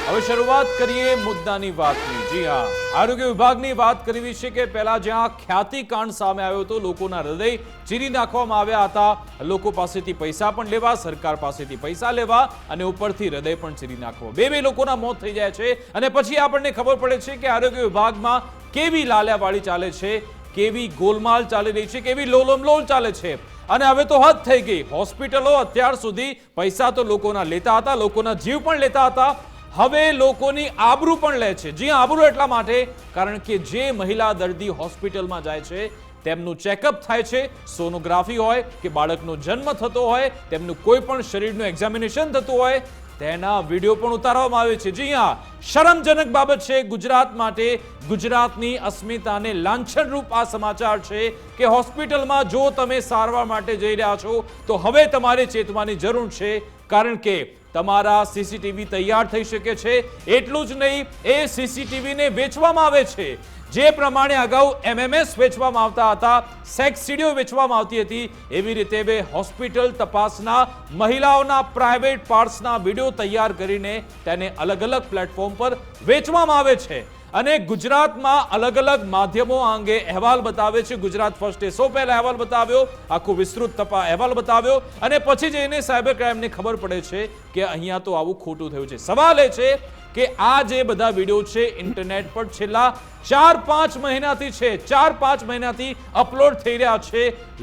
હવે શરૂઆત કરીએ મુદ્દાની વાતની। જી હા, આરોગ્ય વિભાગની વાત કરવી છે કે પહેલા જ્યાં ખ્યાતિકાંડ સામે આવ્યો હતો, લોકોના હૃદય ચીરી નાખવામાં આવ્યા હતા, લોકો પાસેથી પૈસા પણ લેવા, સરકાર પાસેથી પૈસા લેવા અને ઉપરથી હૃદય પણ ચીરી નાખવા, બે લોકોના મોત થઈ જાય છે અને પછી આપણને ખબર પડે છે કે આરોગ્ય વિભાગમાં કેવી લાલિયાવાડી ચાલે છે, કેવી ગોલમાલ ચાલી રહી છે, કેવી લોલમલોલ ચાલે છે। અને હવે તો હદ થઈ ગઈ। હોસ્પિટલો અત્યાર સુધી પૈસા તો લોકોના લેતા હતા, લોકોના જીવ પણ લેતા હતા, હવે લોકોની આબરૂ પણ લે છે। જી આબરૂ એટલા માટે કારણ કે જે મહિલા દર્દી હોસ્પિટલમાં જાય છે તેમનું ચેકઅપ થાય છે, સોનોગ્રાફી હોય કે બાળકનો જન્મ થતો હોય, તેમનું કોઈ પણ શરીરનું એક્ઝામિનેશન થતું હોય, તેના વિડીયો પણ ઉતારવામાં આવે છે। જી હા, શરમજનક બાબત છે ગુજરાત માટે, ગુજરાતની અસ્મિતાને લાંછનરૂપ આ સમાચાર છે કે હોસ્પિટલમાં જો તમે સારવાર માટે જઈ રહ્યા છો તો હવે તમારે ચેતવાની જરૂર છે, કારણ કે તમારા સીસીટીવી તૈયાર થઈ શકે છે। એટલું જ નહીં, એ સીસીટીવીને વેચવામાં આવે છે। જે પ્રમાણે અગાઉ એમએમએસ વેચવામાં આવતા હતા, સેક્સ સીડીઓ વેચવામાં આવતી હતી, એવી રીતે બે હોસ્પિટલ તપાસના મહિલાઓના પ્રાઇવેટ પાર્ટ્સના વિડીયો તૈયાર કરીને તેને અલગ અલગ પ્લેટફોર્મ પર વેચવામાં આવે છે। અને ગુજરાતમાં અલગ અલગ માધ્યમો આ અંગે અહેવાલ બતાવે છે। ગુજરાત ફર્સ્ટે સૌ પહેલા અહેવાલ બતાવ્યો, આખો વિસ્તૃત અહેવાલ બતાવ્યો અને પછી જઈને સાયબર ક્રાઇમને ખબર પડે છે કે અહીંયા તો આવું ખોટું થયું છે। સવાલ એ છે કે આ જે બધા વિડીયો છે ઇન્ટરનેટ પર છેલ્લા 4-5 મહિનાથી છે, 4-5 મહિનાથી અપલોડ થઈ રહ્યા છે,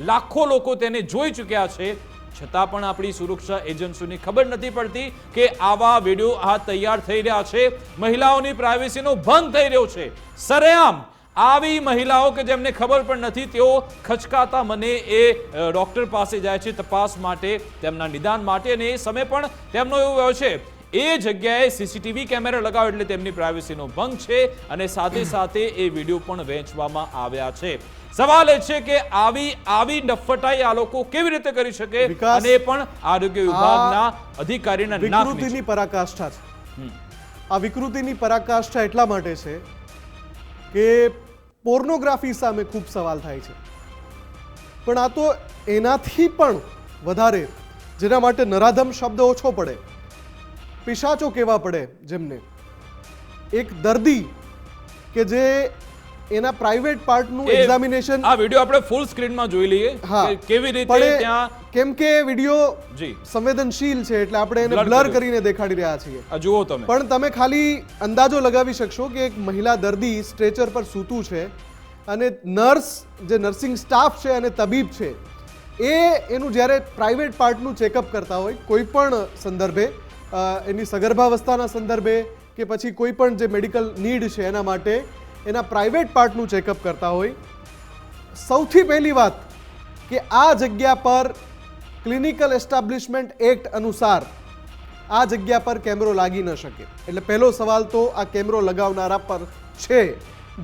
લાખો લોકો તેને જોઈ ચૂક્યા છે, છતાં પણ આપણી સુરક્ષા એજન્સીઓને ખબર નથી પડતી કે આવા વિડીયો આ તૈયાર થઈ રહ્યા છે, મહિલાઓની પ્રાઇવસીનો ભંગ થઈ રહ્યો છે। સરેઆમ આવી મહિલાઓ કે જેમને ખબર પણ નથી, તેઓ ખચકાતા મને એ ડોક્ટર પાસે જાય છે તપાસ માટે, તેમના નિદાન માટે, અને એ સમય પણ તેમનો એવું હોય છે એ જગ્યાએ સીસીટીવી કેમેરા લગાવો એટલે તેમની પ્રાઇવસીનો ભંગ છે અને સાથે સાથે એ વિડીયો પણ વહેંચવામાં આવ્યા છે। સવાલ એ છે કે આવી નફટાઈ આ લોકો કેવી રીતે કરી શકે, અને એ પણ આરોગ્ય વિભાગના અધિકારીના વિકૃતિની પરાકાષ્ઠા છે। આ વિકૃતિની પરાકાષ્ઠા એટલા માટે છે કે પોર્નોગ્રાફી સામે ખૂબ સવાલ થાય છે, પણ આ તો એનાથી પણ વધારે, જેના માટે નરાધમ શબ્દ ઓછો પડે, પિશાચો કેવા પડે, જેમને એક દર્દી કે જે એના પ્રાઇવેટ પાર્ટનું એક્ઝામિનેશન, આ વિડિયો આપણે ફૂલ સ્ક્રીનમાં જોઈ લઈએ કે કેવી રીતે ત્યાં, કેમ કે વિડિયો સંવેદનશીલ છે એટલે આપણે એને બ્લર કરીને દેખાડી રહ્યા છીએ। આ જુઓ તમે, પણ તમે ખાલી અંદાજો લગાવી શકશો કે એક મહિલા દર્દી સ્ટ્રેચર પર સૂતું છે અને નર્સ, જે નર્સિંગ સ્ટાફ છે અને તબીબ છે, એનું જ્યારે પ્રાઇવેટ પાર્ટનું ચેકઅપ કરતા હોય, કોઈ પણ સંદર્ભે, એની સગર્ભાવસ્થાના સંદર્ભે કે પછી કોઈ પણ જે મેડિકલ નીડ છે એના માટે એના પ્રાઇવેટ પાર્ટનું ચેકઅપ કરતા હોય, સૌથી પહેલી વાત કે આ જગ્યા પર ક્લિનિકલ એસ્ટાબ્લિશમેન્ટ એક્ટ અનુસાર આ જગ્યા પર કેમેરો લાગી ન શકે। એટલે પહેલો સવાલ તો આ કેમેરો લગાવનારા પર છે,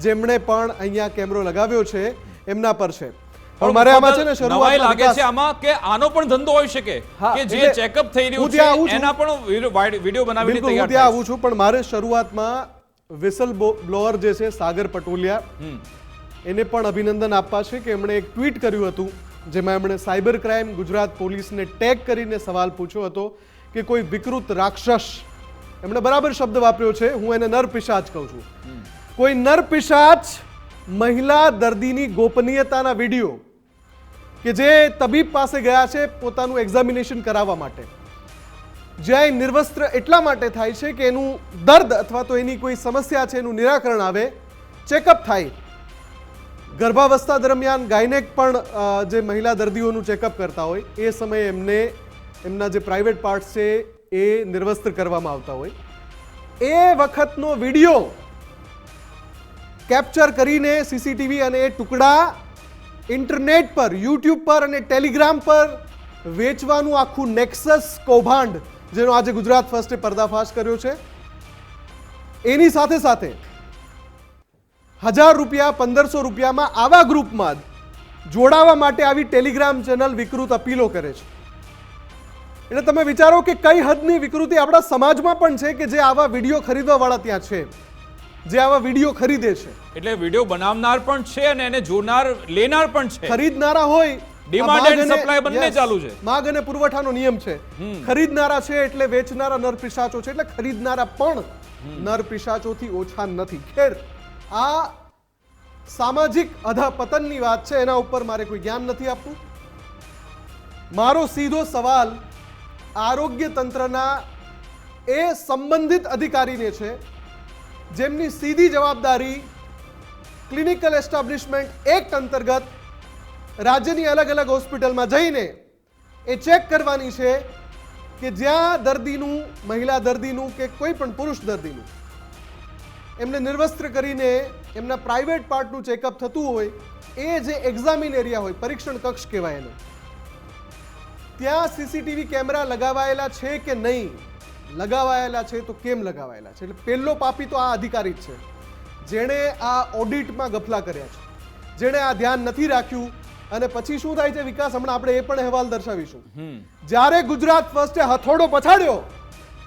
જેમણે પણ અહીંયા કેમેરો લગાવ્યો છે એમના પર છે। પણ મારે આમાં છે ને શરૂઆત લાગે છે આમાં કે આનો પણ ધંધો હોઈ શકે કે જે ચેકઅપ થઈ રહ્યું છે એના પણ વિડિયો બનાવીને તૈયાર હું ત્યાં આવું છું, પણ મારે શરૂઆતમાં વિસલ બ્લોઅર જે છે સાગર પટોલિયા, એને પણ અભિનંદન આપવા છે કે એમણે એક ટ્વીટ કર્યું હતું જેમાં એમણે સાયબર ક્રાઇમ ગુજરાત પોલીસને ટેગ કરીને સવાલ પૂછ્યો હતો કે કોઈ વિકૃત રાક્ષસ, એમણે બરાબર શબ્દ વાપર્યો છે, હું એને નર પિશાચ કહું છું, કોઈ નર પિશાચ મહિલા દર્દીની ગોપનીયતાના વિડીયો કે જે તબીબ પાસે ગયા છે પોતાનું એક્ઝામિનેશન કરાવવા માટે, જ્યાં નિર્વસ્ત્ર એટલા માટે થાય છે કે એનું દર્દ અથવા તો એની કોઈ સમસ્યા છે એનું નિરાકરણ આવે, ચેકઅપ થાય, ગર્ભાવસ્થા દરમિયાન ગાયનેક પણ જે મહિલા દર્દીઓનું ચેકઅપ કરતા હોય એ સમયે એમને એમના જે પ્રાઇવેટ પાર્ટ્સ છે એ નિર્વસ્ત્ર કરવામાં આવતા હોય, એ વખતનો વિડીયો કેપ્ચર કરીને સીસીટીવી અને એ ટુકડા ઇન્ટરનેટ પર, યુટ્યુબ પર અને ટેલિગ્રામ પર વેચવાનું આખું નેક્સસ કૌભાંડ જેનો આજે ગુજરાત ફર્સ્ટે પર્દાફાશ કર્યો છે, એની સાથે સાથે 1000 રૂપિયા 1500 રૂપિયામાં આવા ગ્રુપમાં જોડાવા માટે આવી ટેલિગ્રામ ચેનલ વિકૃત અપીલો કરે છે। એટલે તમે વિચારો કે કઈ હદની વિકૃતિ આપણા સમાજમાં પણ છે કે જે આવા વિડીયો ખરીદવા વાળા ત્યાં છે, જે આવા વિડીયો ખરીદે છે। એટલે વિડીયો બનાવનાર પણ છે અને એને જોનાર લેનાર પણ છે, ખરીદનારા હોય ડિમાન્ડ આ એન્ડ માગ અને- સપ્લાય બંને yes, ચાલુ છે. માગ અને પુરવઠાનો નિયમ છે. ખરીદનારા છે એટલે વેચનારા નર પિશાચો છે, એટલે ખરીદનારા પણ નર પિશાચોથી ઓછા નથી. ખેર, આ સામાજિક અધપતનની વાત છે, એના ઉપર મારે કોઈ જ્ઞાન નથી આપવું. મારો સીધો સવાલ આરોગ્ય તંત્રના એ સંબંધિત અધિકારીને છે જેમની સીધી જવાબદારી ક્લિનિકલ એસ્ટાબ્લિશમેન્ટ એક્ટ અંતર્ગત રાજ્યની અલગ અલગ હોસ્પિટલમાં જઈને એ ચેક કરવાની છે કે જ્યાં દર્દીનું, મહિલા દર્દીનું કે કોઈ પણ પુરુષ દર્દીનું એમને નિર્વસ્ત્ર કરીને એમના પ્રાઇવેટ પાર્ટનું ચેકઅપ થતું હોય, એ જે એક્ઝામિન એરિયા હોય, પરીક્ષણ કક્ષ કહેવાય એને, ત્યાં સીસીટીવી કેમેરા લગાવાયેલા છે કે નહીં, લગાવાયેલા છે તો કેમ લગાવાયેલા છે. એટલે પહેલો પાપી તો આ અધિકારી જ છે જેણે આ ઓડિટમાં ગફલા કર્યા છે, જેણે આ ધ્યાન નથી રાખ્યું. અને પછી શું થાય છે વિકાસ, હમણાં આપણે એ પણ અહેવાલ દર્શાવીશું. જ્યારે ગુજરાત ફર્સ્ટે હથોડો પછાડ્યો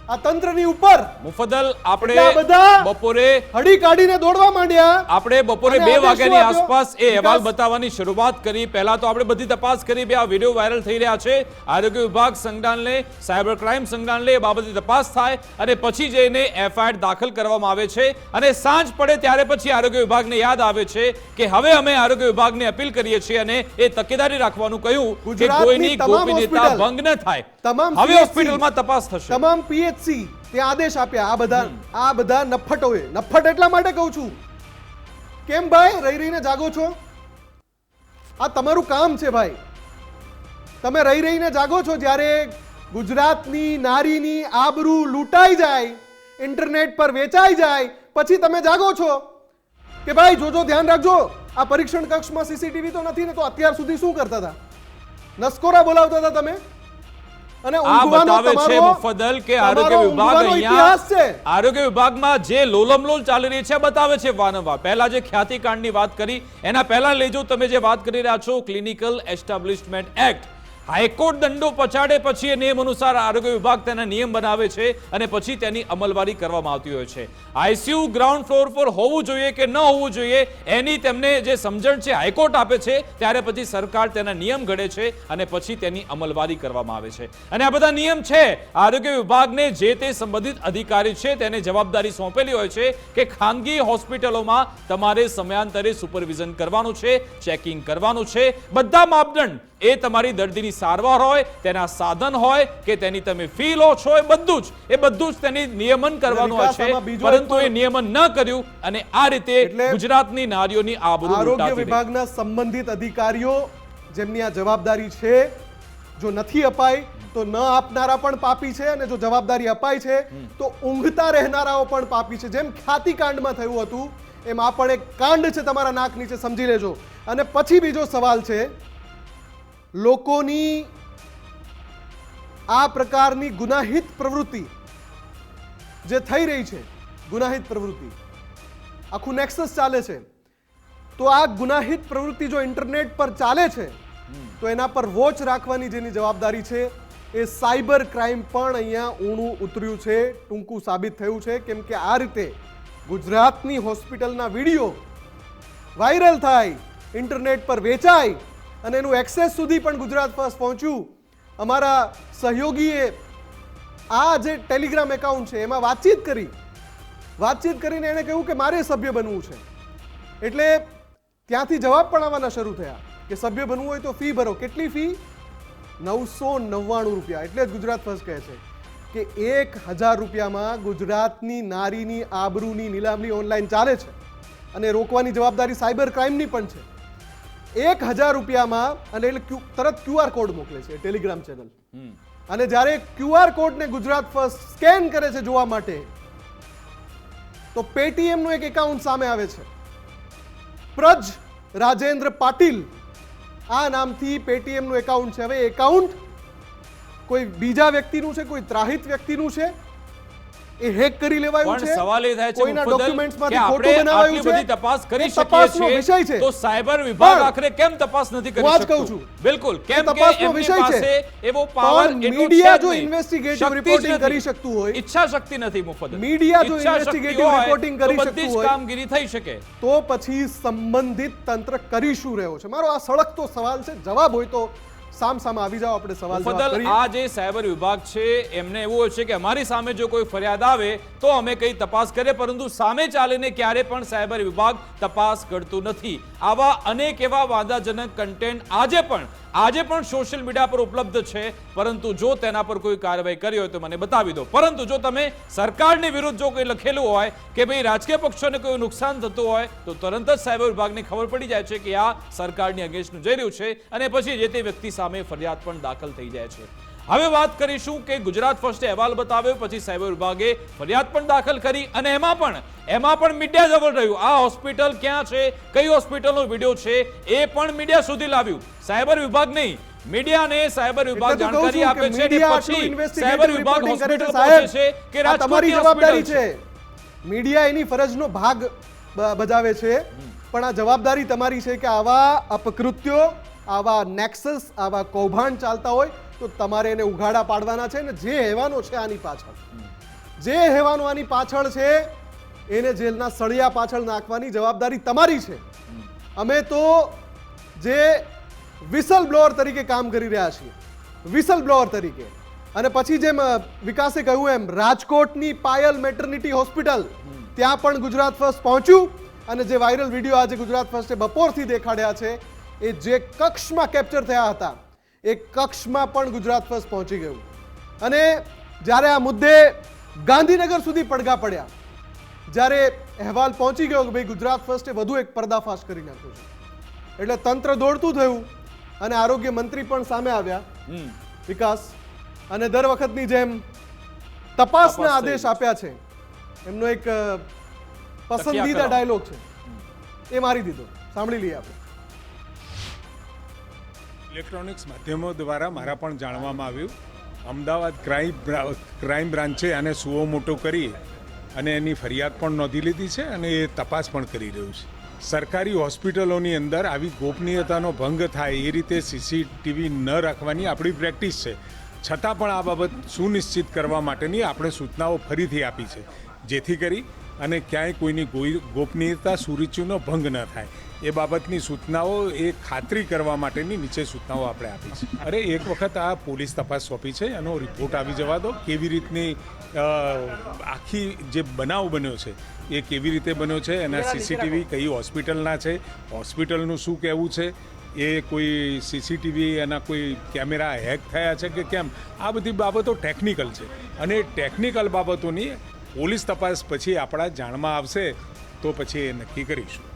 આ તંત્રની ઉપર, મુફદ્દલ આપણે એટલા બધા બપોરે હડી કાઢીને દોડવા માંડ્યા. આપણે બપોરે અને 2 આદેશ વાગ્યાની શું આપ્યો? આસપાસ એ અહેવાલ વિકાસ? બતાવવાની શરૂઆત કરી. પહેલા તો આપણે બધી તપાસ કરી, બે આ વિડીયો વાયરલ થઈ રહ્યા છે, આરોગ્ય વિભાગ સંજ્ઞાન લે, સાયબર ક્રાઇમ સંજ્ઞાન લે, એ બાબતે તપાસ થાય અને પછી જઈને એફઆઈઆર દાખલ કરવામાં આવે છે. અને સાંજ પડે ત્યારે પછી આરોગ્ય વિભાગને યાદ આવે છે કે હવે અમે આરોગ્ય વિભાગને અપીલ કરીએ છીએ અને એ તકેદારી રાખવાનું કહ્યું કે ગુજરાતની કોઈની તમામ ગોપનીયતા હોસ્પિટલ, ભંગ ન થાય. તમામ હવે PHC, હોસ્પિટલમાં તપાસ થશે. તમામ પીએચસી ત્યાં આદેશ આપ્યા. આ બધા નફ્ફટોએ, નફ્ફટ એટલા માટે કહું છું, કેમ ભાઈ રહી રહીને જાગો છો? આ તમારું કામ છે ભાઈ. તમે રહી રહીને જાગો છો. જ્યારે ગુજરાતની નારીની આબરૂ લૂંટાઈ જાય, ઇન્ટરનેટ પર વેચાઈ જાય, પછી તમે જાગો છો કે ભાઈ જોજો, ધ્યાન રાખજો, આ પરીક્ષણ કક્ષમાં સીસીટીવી તો નથી ને. તો અત્યાર સુધી શું કરતા હતા? નસકોરા બોલાવતા હતા તમે. અને આ ઊંઘવાનો બતાવે છે તમારો- મુફદ્દલ કે તમારો આરોગ્ય વિભાગ ઊંઘવાનો અહીંયા ઇતિહાસ છે. આરોગ્ય વિભાગમાં જે લોલમલોલ ચાલી રહી છે બતાવે છે વારંવાર. પહેલા જે ખ્યાતિકાંડની વાત કરી એના પહેલા લેજો, તમે જે વાત કરી રહ્યા છો ક્લિનિકલ એસ્ટાબ્લિશમેન્ટ એક્ટ, હાઈકોર્ટ દંડો પછાડે પછી એ નિયમ અનુસાર આરોગ્ય વિભાગ તેના નિયમ બનાવે છે અને પછી તેની અમલવારી કરવામાં આવતી હોય છે. આઈસીયુ ગ્રાઉન્ડ ફ્લોર પર હોવું જોઈએ કે ન હોવું જોઈએ એની તેમને જે સમજણ છે હાઈકોર્ટ આપે છે, ત્યારે પછી સરકાર તેના નિયમ ઘડે છે અને પછી તેની અમલવારી કરવામાં આવે છે. અને આ બધા નિયમ છે આરોગ્ય વિભાગને જે તે સંબંધિત અધિકારી છે તેને જવાબદારી સોંપેલી હોય છે કે ખાનગી હોસ્પિટલોમાં તમારે સમયાંતરે સુપરવિઝન કરવાનું છે, ચેકિંગ કરવાનું છે. બધા માપદંડ, એ તમારી દર્દીની સારવાર હોય, તેના સાધન હોય કે તેની તમે ફી લો છો, એ બધું જ તેની નિયમન કરવાનું હોય છે. વિકાસ, આમાં બીજો પરંતુ એ એક નિયમન ન કર્યું અને આ રીતે એટલે ગુજરાતની નારીઓની આબરૂ આરોગ્ય લૂંટાતી રહી. વિભાગના સંબંધિત અધિકારીઓ જેમની આ જવાબદારી છે, જો નથી અપાઈ તો ન આપનારા પણ પાપી છે, અને જો જવાબદારી અપાય છે તો ઊંઘતા રહેનારાઓ પણ પાપી છે. જેમ ખ્યાતિકાંડમાં થયું હતું એમ આ પણ એક કાંડ છે તમારા નાક નીચે, સમજી લેજો. અને પછી બીજો સવાલ છે, લોકોની આ પ્રકારની ગુનાહિત પ્રવૃત્તિ જે થઈ રહી છે, ગુનાહિત પ્રવૃત્તિ, આખું નેક્સસ ચાલે છે. તો આ ગુનાહિત પ્રવૃત્તિ જો ઇન્ટરનેટ પર ચાલે છે તો એના પર વોચ રાખવાની જેની જવાબદારી છે એ સાયબર ક્રાઇમ પણ અહીંયા ઊણું ઉતર્યું છે, ટૂંકું સાબિત થયું છે. કેમ કે આ રીતે ગુજરાતની હોસ્પિટલના વિડીયો વાયરલ થાય, ઇન્ટરનેટ પર વેચાય અને એનું એક્સેસ સુધી પણ ગુજરાત ફર્સ્ટ પહોંચ્યું. અમારા સહયોગીએ આ જે ટેલિગ્રામ એકાઉન્ટ છે એમાં વાતચીત કરીને એણે કહ્યું કે મારે સભ્ય બનવું છે. એટલે ત્યાંથી જવાબ પણ આવવાના શરૂ થયા કે સભ્ય બનવું હોય તો ફી ભરો. કેટલી ફી? 999 રૂપિયા. એટલે જ ગુજરાત ફર્સ્ટ કહે છે કે 1000 રૂપિયામાં ગુજરાતની નારીની આબરૂની નીલામી ઓનલાઈન ચાલે છે અને રોકવાની જવાબદારી સાયબર ક્રાઇમની પણ છે. 1000 રૂપિયામાં, અને એટલે તરત QR કોડ મોકલે છે ટેલિગ્રામ ચેનલ. અને જ્યારે QR કોડને ગુજરાત ફર્સ્ટ સ્કેન કરે છે જોવા માટે, તો પેટીએમ નું એક એકાઉન્ટ સામે આવે છે, પ્રજ રાજેન્દ્ર પાટીલ આ નામથી પેટીએમ નું એકાઉન્ટ છે. હવે એકાઉન્ટ કોઈ બીજા વ્યક્તિનું છે, કોઈ ત્રાહિત વ્યક્તિનું છે, એ હેક કરી લેવાયું પણ છે, સવાલ એ થાય છે કોઈના મુફદ્દલ, ડોક્યુમેન્ટ્સમાંથી કે ખોટું આપણે બનાવાયું આટલી બધી છે, તપાસ કરી એ તપાસનો શકીએ વિષય છીએ છે. તો સાયબર વિભાગ પણ આખરે કેમ તપાસ નથી કરી હું આ જ કહું શકતું? છું. બિલકુલ, કેમ કે તપાસનો એમની વિષય છે. પાસે એવો પાવર પણ એટલો મીડિયા છે જ જો નહીં. ઇન્વેસ્ટિગેટિવ શક્તિ જ રિપોર્ટિંગ નથી. કરી શકતું હોય, ઈચ્છા શક્તિ નથી મુફદ્દલ. મીડિયા જો ઈચ્છા શક્તિ ઇન્વેસ્ટિગેટિવ હોય રિપોર્ટિંગ તો કરી બધી જ શકતું હોય, કામગીરી થઈ શકે. તો પછી સંબંધિત તંત્ર કરી શું રહ્યો છે? મારો આ સળગતો સવાલ છે. જવાબ હોય તો સામ આવી જાઓ, આપણે સવાલ જવાબ મુફદ્દલ, કરીએ. આ જે સાયબર વિભાગ છે એમને એવું હોય છે કે અમારી સામે જો કોઈ ફરિયાદ આવે તો અમે કઈ તપાસ કરીએ, પરંતુ સામે ચાલીને ક્યારે પણ સાયબર વિભાગ તપાસ કરતું નથી. આવા અનેક એવા વાંધાજનક કન્ટેન્ટ આજે પણ સોશિયલ મીડિયા પર ઉપલબ્ધ છે, પરંતુ જો તેના પર કોઈ કાર્યવાહી કરી હોય તો મને બતાવી દો. પરંતુ જો તમે સરકારની વિરુદ્ધ જો કોઈ લખેલું હોય કે ભાઈ રાજકીય પક્ષોને કોઈ નુકસાન થતું હોય તો તરત જ સાયબર વિભાગને ખબર પડી જાય છે કે આ સરકારની અગેન્સ્ટનું જઈ રહ્યું છે, અને પછી જે તે વ્યક્તિ સામે ફરિયાદ પણ દાખલ થઈ જાય છે. હવે વાત કરીશું કે ગુજરાત ફર્સ્ટે અહેવાલ બતાવ્યો, પછી સાયબર વિભાગે ફરિયાદ પણ દાખલ કરી, અને એમાં પણ મીડિયા જવળ રહ્યું. આ હોસ્પિટલ ક્યાં છે, કઈ હોસ્પિટલનો વિડીયો છે એ પણ મીડિયા સુધી લાવ્યું. સાયબર વિભાગ નહીં, મીડિયાને સાયબર વિભાગ એટલે તો કહું જાણકારી છું આપે કે છે, અને મીડિયા પછી આટલું સાયબર investigative વિભાગ reporting કરે છે. હોસ્પિટલ સાહેબ, પહોંચે છે કે આ તમારી રાજકોટની જવાબદારી હોસ્પિટલ છે. મીડિયા એની ફરજનો ભાગ બજાવે છે, પણ આ જવાબદારી તમારી છે કે આવા અપકૃત્યો, આવા નેક્સસ, આવા કૌભાંડ ચાલતા હોય તો તમારે એને ઉઘાડા પાડવાના છે. ને જે હેવાનો છે આની પાછળ છે એને જેલના સળિયા પાછળ નાખવાની જવાબદારી તમારી છે. અમે તો જે વિસલ બ્લોઅર તરીકે કામ કરી રહ્યા છીએ, વિસલ બ્લોઅર તરીકે. અને પછી જેમ વિકાસે કહ્યું એમ રાજકોટની પાયલ મેટર્નિટી હોસ્પિટલ, ત્યાં પણ ગુજરાત ફર્સ્ટ પહોંચ્યું, અને જે વાયરલ વિડીયો આજે ગુજરાત ફર્સ્ટે બપોરથી દેખાડ્યા છે એ જે કક્ષમાં કેપ્ચર થયા હતા એ કક્ષમાં પણ ગુજરાત ફર્સ્ટ પહોંચી ગયું. અને જ્યારે આ મુદ્દે ગાંધીનગર સુધી પડઘા પડ્યા, જ્યારે અહેવાલ પહોંચી ગયો કે ભાઈ ગુજરાત ફર્સ્ટે વધુ એક પર્દાફાશ કરી નાખ્યો છે, એટલે તંત્ર દોડતું થયું, અને આરોગ્ય મંત્રી પણ સામે આવ્યા, વિકાસ, અને દર વખતની જેમ તપાસના આદેશ આપ્યા છે. એમનો એક પસંદીદા ડાયલોગ છે, એ મારી દીધો. સાંભળી લઈએ આપણે. ઇલેક્ટ્રોનિક્સ માધ્યમો દ્વારા મારા પણ જાણવામાં આવ્યું, અમદાવાદ ક્રાઇમ બ્રાન્ચે આને સુઓ મોટો કરી અને એની ફરિયાદ પણ નોંધી લીધી છે, અને એ તપાસ પણ કરી રહ્યું છે. સરકારી હોસ્પિટલોની અંદર આવી ગોપનીયતાનો ભંગ થાય એ રીતે સીસીટીવી ન રાખવાની આપણી પ્રેક્ટિસ છે, છતાં પણ આ બાબત સુનિશ્ચિત કરવા માટેની આપણે સૂચનાઓ ફરીથી આપી છે, જેથી કરી અને ક્યાંય કોઈની ગોપનીયતા સુરુચિનો ભંગ ન થાય એ બાબતની સૂચનાઓ એ ખાતરી કરવા માટેની નીચે સૂચનાઓ આપણે આપી છે. અરે એક વખત આ પોલીસ તપાસ સોંપી છે, એનો રિપોર્ટ આવી જવા દો. કેવી રીતની આખી જે બનાવ બન્યો છે એ કેવી રીતે બન્યો છે, એના સીસીટીવી કઈ હોસ્પિટલના છે, હોસ્પિટલનું શું કહેવું છે, એ કોઈ સીસીટીવી એના કોઈ કેમેરા હેક થયા છે કે કેમ, આ બધી બાબતો ટેકનિકલ છે, અને ટેકનિકલ બાબતોની પોલીસ તપાસ પછી આપણા જાણમાં આવશે તો પછી એ નક્કી કરીશું.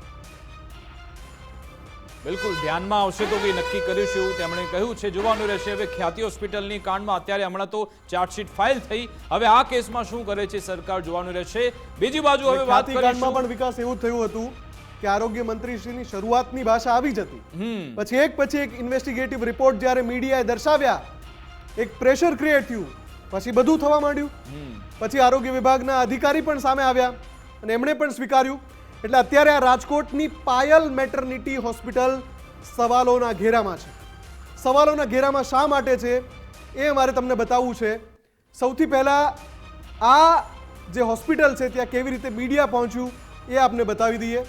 બિલકુલ ધ્યાનમાં આવશે તો કંઈ નક્કી કરીશું એવું તેમણે કહ્યું છે. જોવાનું રહેશે હવે ખ્યાતિ હોસ્પિટલની કાંડમાં અત્યારે હમણાં તો ચાર્જશીટ ફાઇલ થઈ, હવે આ કેસમાં શું કરે છે સરકાર જોવાનું રહેશે. બીજી બાજુ હવે વાત કાંડમાં પણ વિકાસ એવું થયું હતું કે આરોગ્ય મંત્રીશ્રીની શરૂઆતની ભાષા આવી જ હતી, પછી એક ઇન્વેસ્ટિગેટિવ રિપોર્ટ જ્યારે મીડિયાએ દર્શાવ્યા, એક પ્રેશર ક્રિએટ થયું, પછી બધું થવા માંડ્યું. પછી આરોગ્ય વિભાગના અધિકારી પણ સામે આવ્યા અને એમણે પણ સ્વીકાર્યું. એટલે અત્યારે આ રાજકોટની પાયલ મેટર્નિટી હોસ્પિટલ સવાલોના ઘેરામાં છે. સવાલોના ઘેરામાં શા માટે છે એ મારે તમને બતાવવું છે. સૌથી પહેલા આ જે હોસ્પિટલ છે ત્યાં કેવી રીતે મીડિયા પહોંચ્યું એ આપને બતાવી દઈએ.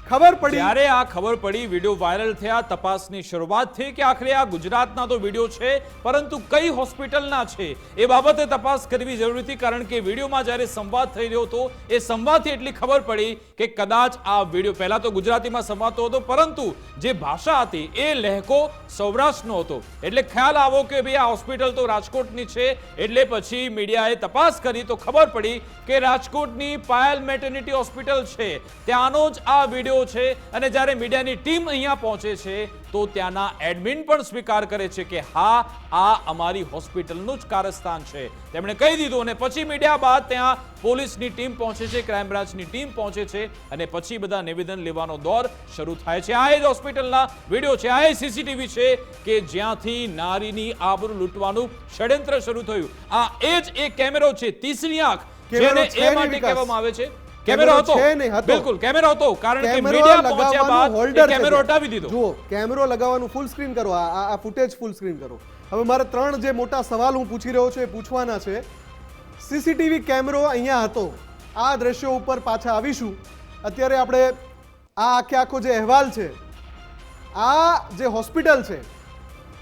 ખબર પડી, ત્યારે આ ખબર પડી, વિડીયો વાયરલ થયા, તપાસની શરૂઆત થઈ કે આખરે આ ગુજરાતના તો વિડીયો છે, પરંતુ કઈ હોસ્પિટલના છે એ બાબતે તપાસ કરવી જરૂરી હતી. કારણ કે વિડીયોમાં જ્યારે સંવાદ થઈ રહ્યો હતો એ સંવાદથી એટલી ખબર પડી કે કદાચ આ વિડીયો, પહેલા તો ગુજરાતીમાં સંવાદ હતો, પરંતુ જે ભાષા હતી એ લહેકો સૌરાષ્ટ્રનો હતો. એટલે ખ્યાલ આવો કે ભાઈ આ હોસ્પિટલ તો રાજકોટની છે. એટલે પછી મીડિયાએ તપાસ કરી તો ખબર પડી કે રાજકોટની પાયલ મેટર્નિટી હોસ્પિટલ છે, ત્યાંનો જ આ વિડીયો છે. અને જ્યારે મીડિયાની ટીમ અહીંયા પહોંચે છે તો ત્યાંના એડમિન પણ સ્વીકાર કરે છે કે હા, આ અમારી હોસ્પિટલનું જ કારસ્તાન છે, તેમણે કહી દીધું. અને પછી મીડિયા બાદ ત્યાં પોલીસની ટીમ પહોંચે છે, ક્રાઇમ બ્રાન્ચની ટીમ પહોંચે છે, અને પછી બધા નિવેદન લેવાનો દોર શરૂ થાય છે. આ એ જ હોસ્પિટલના વિડીયો છે, આ એ સીસીટીવી છે કે જ્યાંથી નારીની આબરૂ લૂંટવાનું ષડયંત્ર શરૂ થયું. આ એ જ એક કેમેરો છે, તીસરી આંખ, કેમેરો જેને છે એ નહીં, માટે વિકાસ. કહેવામાં આવે છે કેમેરો કેમેરો હતો છે નહીં, હતો. બિલકુલ કેમેરો હતો કારણ કે કેમેરો મીડિયા પહોંચ્યા લગાવવાનું બાદ હોલ્ડર એ કેમેરો હટાવી દીધો. જુઓ, કેમેરો લગાવવાનું ફૂલ સ્ક્રીન કરો, આ ફૂટેજ ફૂલ સ્ક્રીન કરો. હવે મારે 3 જે મોટા સવાલ હું પૂછી રહ્યો છું એ પૂછવાના છે. સીસીટીવી કેમેરો અહીંયા હતો, આ દ્રશ્યો ઉપર પાછા આવીશું. અત્યારે આપણે આ આખો જે અહેવાલ છે, આ જે હોસ્પિટલ છે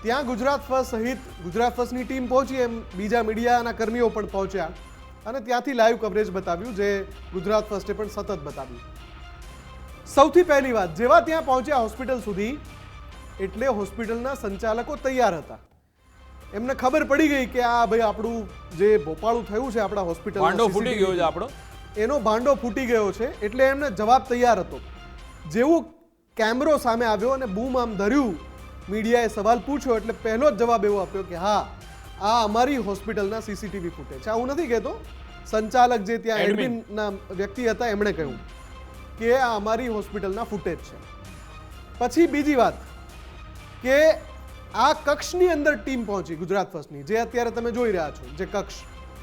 ત્યાં ગુજરાત ફર્સ્ટ સહિત ગુજરાત ફર્સ્ટની ટીમ પહોંચી, એમ બીજા મીડિયાના કર્મીઓ પણ પહોંચ્યા અને ત્યાંથી લાઈવ કવરેજ બતાવ્યું, જે ગુજરાત ફર્સ્ટે પણ સતત બતાવ્યું. સૌથી પહેલી વાત, જેવા ત્યાં પહોંચ્યા હોસ્પિટલ સુધી એટલે હોસ્પિટલના સંચાલકો તૈયાર હતા. એમને ખબર પડી ગઈ કે આ ભાઈ આપણું જે ભોપાળું થયું છે આપણા હોસ્પિટલ, ભાંડો ફૂટી ગયો છે આપણો. એનો ભાંડો ફૂટી ગયો છે એટલે એમને જવાબ તૈયાર હતો. જેવું કેમેરો સામે આવ્યો અને બૂમ આમ ધર્યું, મીડિયાએ સવાલ પૂછ્યો એટલે પહેલો જ જવાબ એવો આપ્યો કે હા, આ અમારી હોસ્પિટલના સીસીટીવી ફૂટેજ છે. હું નથી કહેતો, સંચાલક જે ત્યાં એડમિનના વ્યક્તિ હતા એમણે કહ્યું કે આ અમારી હોસ્પિટલના ફૂટેજ છે. પછી બીજી વાત કે આ કક્ષની અંદર ટીમ પહોંચી ગુજરાત ફર્સ્ટની, જે અત્યારે તમે જોઈ રહ્યા છો, જે કક્ષ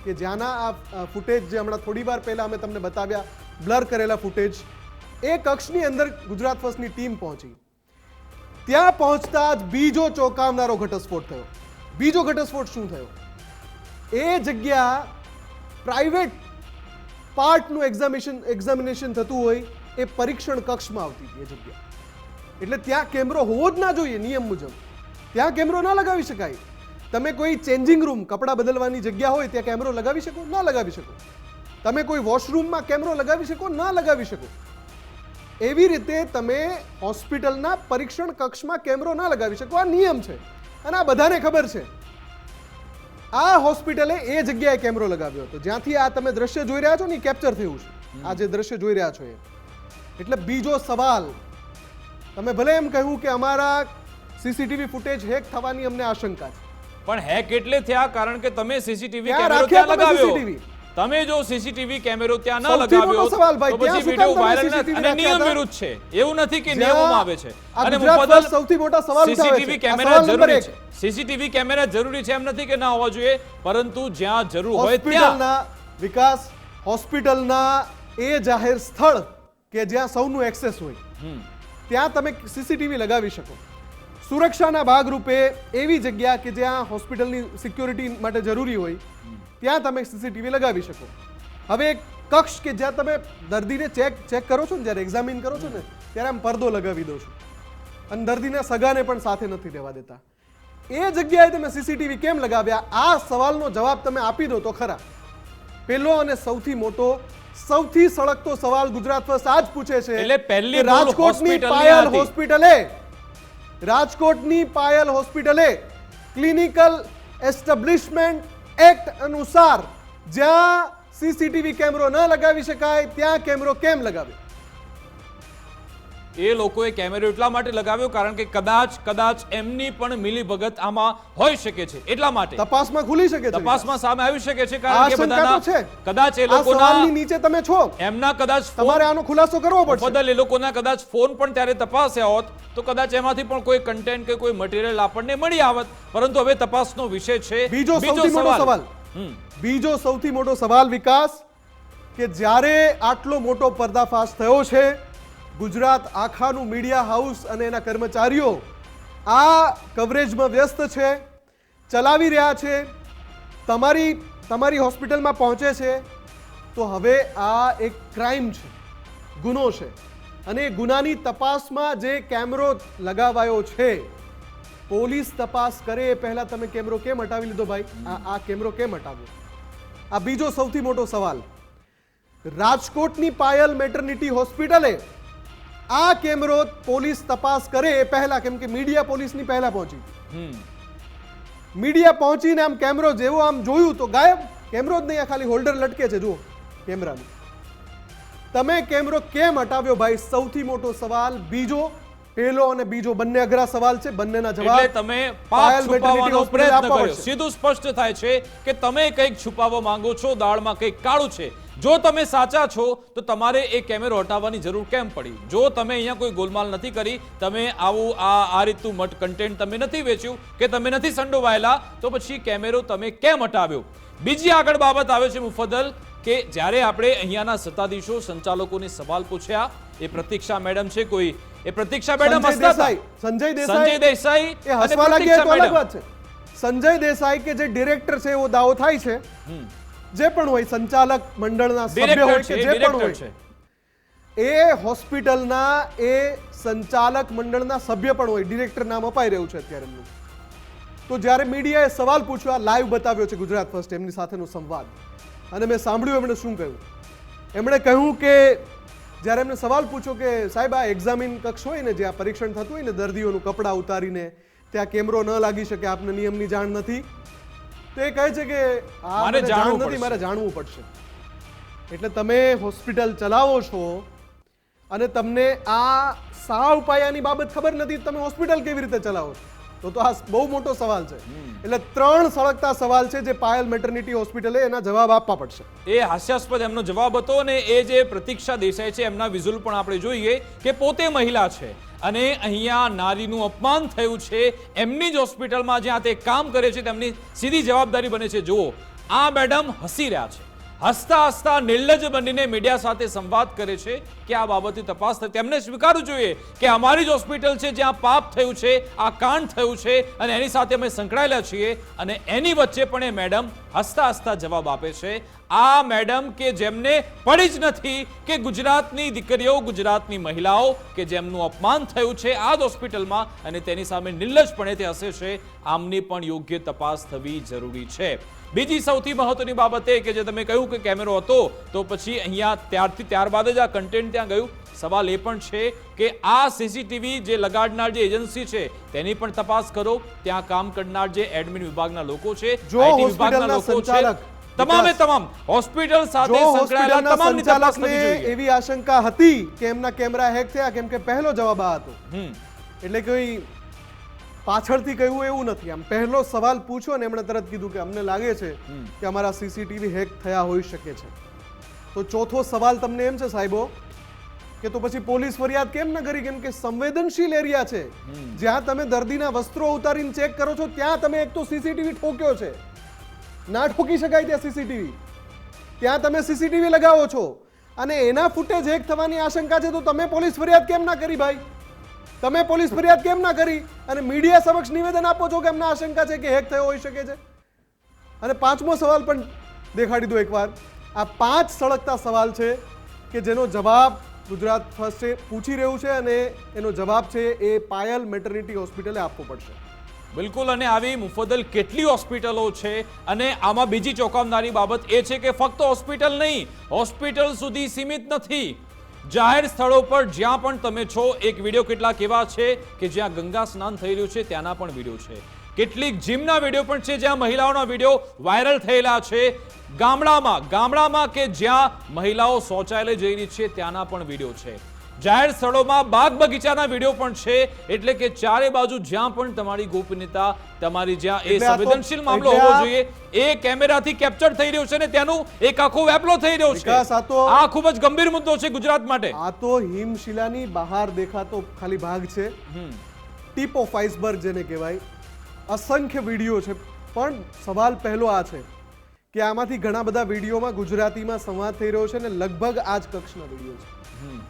કે જ્યાંના આ ફૂટેજ જે હમણાં થોડી વાર પહેલા અમે તમને બતાવ્યા, બ્લર કરેલા ફૂટેજ, એ કક્ષની અંદર ગુજરાત ફર્સ્ટની ટીમ પહોંચી. ત્યાં પહોંચતા જ બીજો ચોંકાવનારો ઘટસ્ફોટ થયો. બીજો ઘટસ્ફોટ શું થયો? એ જગ્યા પ્રાઇવેટ પાર્ટનું એક્ઝામિનેશન થતું હોય એ પરીક્ષણ કક્ષમાં આવતી હતી એ જગ્યા. એટલે ત્યાં કેમેરો હોવો જ ના જોઈએ નિયમ મુજબ. ત્યાં કેમેરો ના લગાવી શકાય. તમે કોઈ ચેન્જિંગ રૂમ, કપડાં બદલવાની જગ્યા હોય ત્યાં કેમેરો લગાવી શકો? ના લગાવી શકો. તમે કોઈ વોશરૂમમાં કેમેરો લગાવી શકો? ના લગાવી શકો. એવી રીતે તમે હોસ્પિટલના પરીક્ષણ કક્ષમાં કેમેરો ના લગાવી શકો. આ નિયમ છે અને આ બધાને ખબર છે. આ હોસ્પિટલે એ જગ્યાએ કેમેરો લગાવ્યો હતો જ્યાંથી આ તમે દ્રશ્ય જોઈ રહ્યા છો ને, કેપ્ચર થયું છે. આ જે દ્રશ્ય જોઈ રહ્યા છો એ. એટલે બીજો સવાલ, તમે ભલે એમ કહ્યું કે અમારા સીસીટીવી ફૂટેજ હેક થવાની અમને આશંકા છે, પણ હેક એટલે થયા કારણ કે તમે સીસીટીવી ત્યાં કેમેરો રાખ્યા ત્યાં તમે લગાવ્યો. CCTV. તમે જો સીસીટીવી કેમેરો ત્યાં ન સૌથી મોટો લગાવ્યો સવાલ ભાઈ, તો પછી ત્યાં શું વિડિયો કામ તમે વાયરલ CCTV અને નિયમ રાખ્યા હતા? વિરુદ્ધ છે. એવું નથી કે જ્યાં નિયમોમાં આવે છે. આ અને ગુજરાત મુફદ્દલ પર સૌથી મોટા સવાલ ઉઠાવે છે. સીસીટીવી આ કેમેરા સવાલ નંબર જરૂરી 1. છે. સીસીટીવી કેમેરા જરૂરી છે એમ નથી કે ના હોવા જોઈએ, પરંતુ જ્યાં જરૂર હોય ત્યાં. હોસ્પિટલના વિકાસ, હોસ્પિટલના એ જાહેર સ્થળ કે જ્યાં સૌનું એક્સેસ હોય ત્યાં તમે સીસીટીવી લગાવી શકો. સુરક્ષાના ભાગરૂપે એવી જગ્યા કે જ્યાં હોસ્પિટલની સિક્યોરિટી માટે જરૂરી હોય ત્યાં તમે સીસીટીવી લગાવી શકો. હવે એક કક્ષ કે જ્યાં તમે દર્દીને ચેક કરો છો ને, જ્યારે એક્ઝામિન કરો છો ને, ત્યારે આમ પડદો લગાવી દો છો અને દર્દીના સગાને પણ સાથે નથી રહેવા દેતા. એ જગ્યાએ તમે સીસીટીવી કેમ લગાવ્યા? આ સવાલનો જવાબ તમે આપી દો તો ખરા. પહેલો અને સૌથી મોટો, સૌથી સળગતો સવાલ ગુજરાત ફર્સ્ટ આજ પૂછે છે એટલે પહેલી કે રાજકોટની હોસ્પિટલની પાયલ હતી. હોસ્પિટલે, રાજકોટની પાયલ હોસ્પિટલે ક્લિનિકલ એસ્ટેબ્લિશમેન્ટ એક્ટ અનુસાર જ્યાં સીસીટીવી કેમેરો ન લગાવી શકાય ત્યાં કેમેરો કેમ લગાવ્યો? એ લોકોએ કેમેરો એટલા માટે લગાવ્યો કારણ કે કદાચ એમની પણ મિલીભગત આમાં હોઈ શકે છે. એટલા માટે તપાસમાં ખુલી શકે છે. તપાસમાં સામે આવી શકે છે આ કારણ કે શંકા તો છે. બધાના કદાચ એ આ સવાલની લોકોના નીચે તમે છો, એમના કદાચ તમારે આનો ખુલાસો કરવો પડશે. બદલ એ લોકોના કદાચ ફોન પણ ત્યારે તપાસ્યા હોત તો કદાચ એમાંથી પણ કોઈ કન્ટેન્ટ કે કોઈ મટીરિયલ આપણને મળી આવત. પરંતુ હવે તપાસનો વિષય છે બીજો સૌથી મોટો સવાલ, બીજો સૌથી મોટો સવાલ વિકાસ, કે જ્યારે આટલો મોટો પર્દાફાશ થયો છે, ગુજરાત આખાનું મીડિયા હાઉસ અને એના કર્મચારીઓ આ કવરેજમાં વ્યસ્ત છે, ચલાવી રહ્યા છે, તમારી હોસ્પિટલમાં પહોંચે છે, તો હવે આ એક ક્રાઇમ છે, ગુનો છે. અને એ ગુનાની તપાસમાં જે કેમેરો લગાવાયો છે, પોલીસ તપાસ કરે એ પહેલા તમે કેમેરો કેમ હટાવી લીધો ભાઈ? આ કેમેરો કેમ હટાવ્યો? આ બીજો સૌથી મોટો સવાલ. રાજકોટની પાયલ મેટર્નિટી હોસ્પિટલે આ કેમેરો પોલીસ તપાસ કરે એ પહેલા, કેમ કે મીડિયા પોલીસની પહેલા પહોંચી, મીડિયા પહોંચીને આમ કેમેરો જેવો આમ જોયું તો ગાયબ. કેમેરો જ નહીં, આ ખાલી હોલ્ડર લટકે છે, જુઓ કેમેરાનું. તમે કેમેરો કેમ હટાવ્યો ભાઈ? સૌથી મોટો સવાલ. બીજો, પહેલો અને બીજો બંને અઘરા સવાલ છે, બંનેના જવાબ એટલે તમે પાપ છુપાવવાનો પ્રયત્ન કર્યો. સીધું સ્પષ્ટ થાય છે કે તમે કંઈક છુપાવવા માંગો છો, દાળમાં કંઈક કાળું છે. જો તમે સાચા છો તો તમારે એ કેમેરો હટાવવાની જરૂર કેમ પડી? જો તમે અહીંયા કોઈ ગોલમાલ નથી કરી, તમે આવું આ રીતનું મટ કન્ટેન્ટ તમે નથી વેચ્યું કે તમે નથી સંડોવાયેલા, તો પછી કેમેરો તમે કેમ હટાવ્યો? બીજી આગળ બાબત આવે છે મુફદ્દલ કે જ્યારે આપણે અહીંયાના સત્તાધીશો સંચાલકોને સવાલ પૂછ્યા, એ પ્રતીક્ષા મેડમ છે કોઈ, એ પ્રતીક્ષા મેડમ હસતા હતા. સંજય દેસાઈ એ અને હસવા લાગ્યા તો પ્રતીક્ષા અલગ મેડમ. વાત છે. સંજય દેસાઈ કે જે ડિરેક્ટર છે એવો દાવો થાય છે, જે પણ હોય સંચાલક મંડળના સભ્ય ડિરેક્ટર હોય છે, કે જે પણ ડિરેક્ટર હોય, છે. એ હોસ્પિટલના એ સંચાલક મંડળના સભ્ય પણ હોય, ડિરેક્ટર નામ અપાઈ રહ્યું છે અત્યારે એમનું. તો જ્યારે મીડિયાએ સવાલ પૂછ્યો, આ લાઈવ બતાવ્યો છે ગુજરાત ફર્સ્ટ એમની સાથેનો સંવાદ, અને મેં સાંભળ્યું એમણે શું કહ્યું. એમણે કહ્યું કે જ્યારે એમને સવાલ પૂછ્યો કે સાહેબ આ એક્ઝામિન કક્ષ હોય ને, જ્યાં પરીક્ષણ થતું હોય ને દર્દીઓનું કપડાં ઉતારીને, ત્યાં કેમેરો ન લાગી શકે, આપને નિયમની જાણ નથી? તો એ કહે છે કે આ મારે મને જાણવું જાણ નથી, પડશે. મારે જાણવું પડશે. એટલે તમે હોસ્પિટલ ચલાવો છો અને તમને આ સાવ પાયાની બાબત ખબર નથી, તમે હોસ્પિટલ કેવી રીતે ચલાવો છો? તો આ બહુ મોટો સવાલ છે. એટલે 3 સળગતા સવાલ છે જે પાયલ મેટર્નિટી હોસ્પિટલે એના જવાબ આપવા પડશે. એ હાસ્યાસ્પદ એમનો જવાબ હતો. અને એ જે પ્રતીક્ષા દેસાઈ છે એમના વિઝ્યુઅલ પણ આપણે જોઈએ કે પોતે મહિલા છે અને અહીંયા નારીનું અપમાન થયું છે એમની જ હોસ્પિટલમાં જ્યાં તે કામ કરે છે, તેમની સીધી જવાબદારી બને છે. જુઓ, આ મેડમ હસી રહ્યા છે, હસતા હસતા નિર્લજ્જ બનીને મીડિયા સાથે સંવાદ કરે છે કે આ બાબતે તપાસ થાય. તેમને સ્વીકારવું જોઈએ કે અમારી જ હોસ્પિટલ છે જ્યાં પાપ થયું છે, આ કાંડ થયું છે અને એની સાથે અમે સંકળાયેલા છીએ. અને એની વચ્ચે પણ એ મેડમ હસતા હસતા જવાબ આપે છે. આ મેડમ કે જેમને પડી જ નથી કે ગુજરાતની દીકરીઓ, ગુજરાતની મહિલાઓ કે જેમનું અપમાન થયું છે આ જ હોસ્પિટલમાં, અને તેની સામે નિર્લજ્જપણે તે હસે છે. આમની પણ યોગ્ય તપાસ થવી જરૂરી છે. બીજી સૌથી મહત્વની બાબત એ કે જે તમે કહ્યું કે કેમેરો હતો તો પછી અહીંયા ત્યારબાદ જ આ કન્ટેન્ટ ત્યાં ગયું. સવાલ એ પણ છે કે આ સીસીટીવી જે લગાડનાર જે એજન્સી છે તેની પણ તપાસ કરો. ત્યાં કામ કરનાર જે એડમિન વિભાગના લોકો છે, જો IT વિભાગના હોસ્પિટલના લોકો છે, સંચાલક, તમામે તમામ હોસ્પિટલ સાથે જો સંકળાયેલા હોસ્પિટલના તમામની તપાસ થવી સંચાલકને જોઈએ. એવી આશંકા હતી કે એમના કેમેરા હેક થયા, કેમ કે પહેલો જવાબ આ હતો. એટલે કોઈ પાછળથી કહ્યું એવું નથી. આમ પહેલો સવાલ પૂછ્યો ને એમણે તરત કીધું કે અમને લાગે છે કે અમારા સીસીટીવી હેક થયા હોઈ શકે છે. તો ચોથો સવાલ તમને એમ છે સાહેબો કે તો પછી પોલીસ ફરિયાદ કેમ ન કરી? કેમ કે સંવેદનશીલ એરિયા છે, જ્યાં તમે દર્દીના વસ્ત્રો ઉતારીને ચેક કરો છો ત્યાં તમે એક તો સીસીટીવી ઠોક્યો છે. ના ઠોકી શકાય ત્યાં સીસીટીવી, ત્યાં તમે સીસીટીવી લગાવો છો અને એના ફૂટેજ હેક થવાની આશંકા છે. તો તમે પોલીસ ફરિયાદ કેમ ના કરી ભાઈ? તમે પોલીસ ફરિયાદ કેમ ના કરી અને મીડિયા સમક્ષ નિવેદન આપો છો કે અમને આશંકા છે કે હેક થયો હોઈ શકે છે? અને પાંચમો સવાલ પણ દેખાડી દો એકવાર. આ 5 સળગતા સવાલ છે કે જેનો જવાબ ગુજરાત ફર્સ્ટ પૂછી રહ્યું છે અને એનો જવાબ છે એ પાયલ મેટર્નિટી હોસ્પિટલે આપવો પડશે. બિલકુલ. અને આવી મુફદ્દલ કેટલી હોસ્પિટલો છે. અને આમાં બીજી ચોંકાવનારી બાબત એ છે કે ફક્ત હોસ્પિટલ નહીં, હોસ્પિટલ સુધી સીમિત નથી. જાહેર સ્થળો પર જ્યાં પણ તમે છો, એક વિડીયો કેટલાક એવા છે કે જ્યાં ગંગા સ્નાન થઈ રહ્યું છે ત્યાંના પણ વિડીયો છે. કેટલીક જીમના વિડીયો પણ છે જ્યાં મહિલાઓના વિડીયો વાયરલ થયેલા છે. ગામડામાં કે જ્યાં મહિલાઓ શૌચાલય જઈ રહી છે ત્યાંના પણ વિડીયો છે. જાહેર સ્થળોમાં બાગ બગીચાના વિડીયો પણ છે. એટલે કે ચારે બાજુ જ્યાં પણ તમારી ગોપનીયતા, તમારી જ્યાં એ સંવેદનશીલ મામલો હોવો જોઈએ એ કેમેરાથી કેપ્ચર થઈ રહ્યો છે ને ત્યાંનું એક આખો વેપલો થઈ રહ્યો છે. આ ખૂબ જ ગંભીર મુદ્દો છે ગુજરાત માટે. આ તો હિમશિલાની બહાર દેખાતો ખાલી ભાગ છે, ટીપ ઓફ આઈસબર્ગ જેને કહેવાય. અસંખ્ય વિડીયો છે, પણ સવાલ પહેલો આ છે કે આમાંથી ઘણા બધા વિડીયોમાં ગુજરાતીમાં સંવાદ થઈ રહ્યો છે ને લગભગ આ જ કક્ષના વિડીયો છે.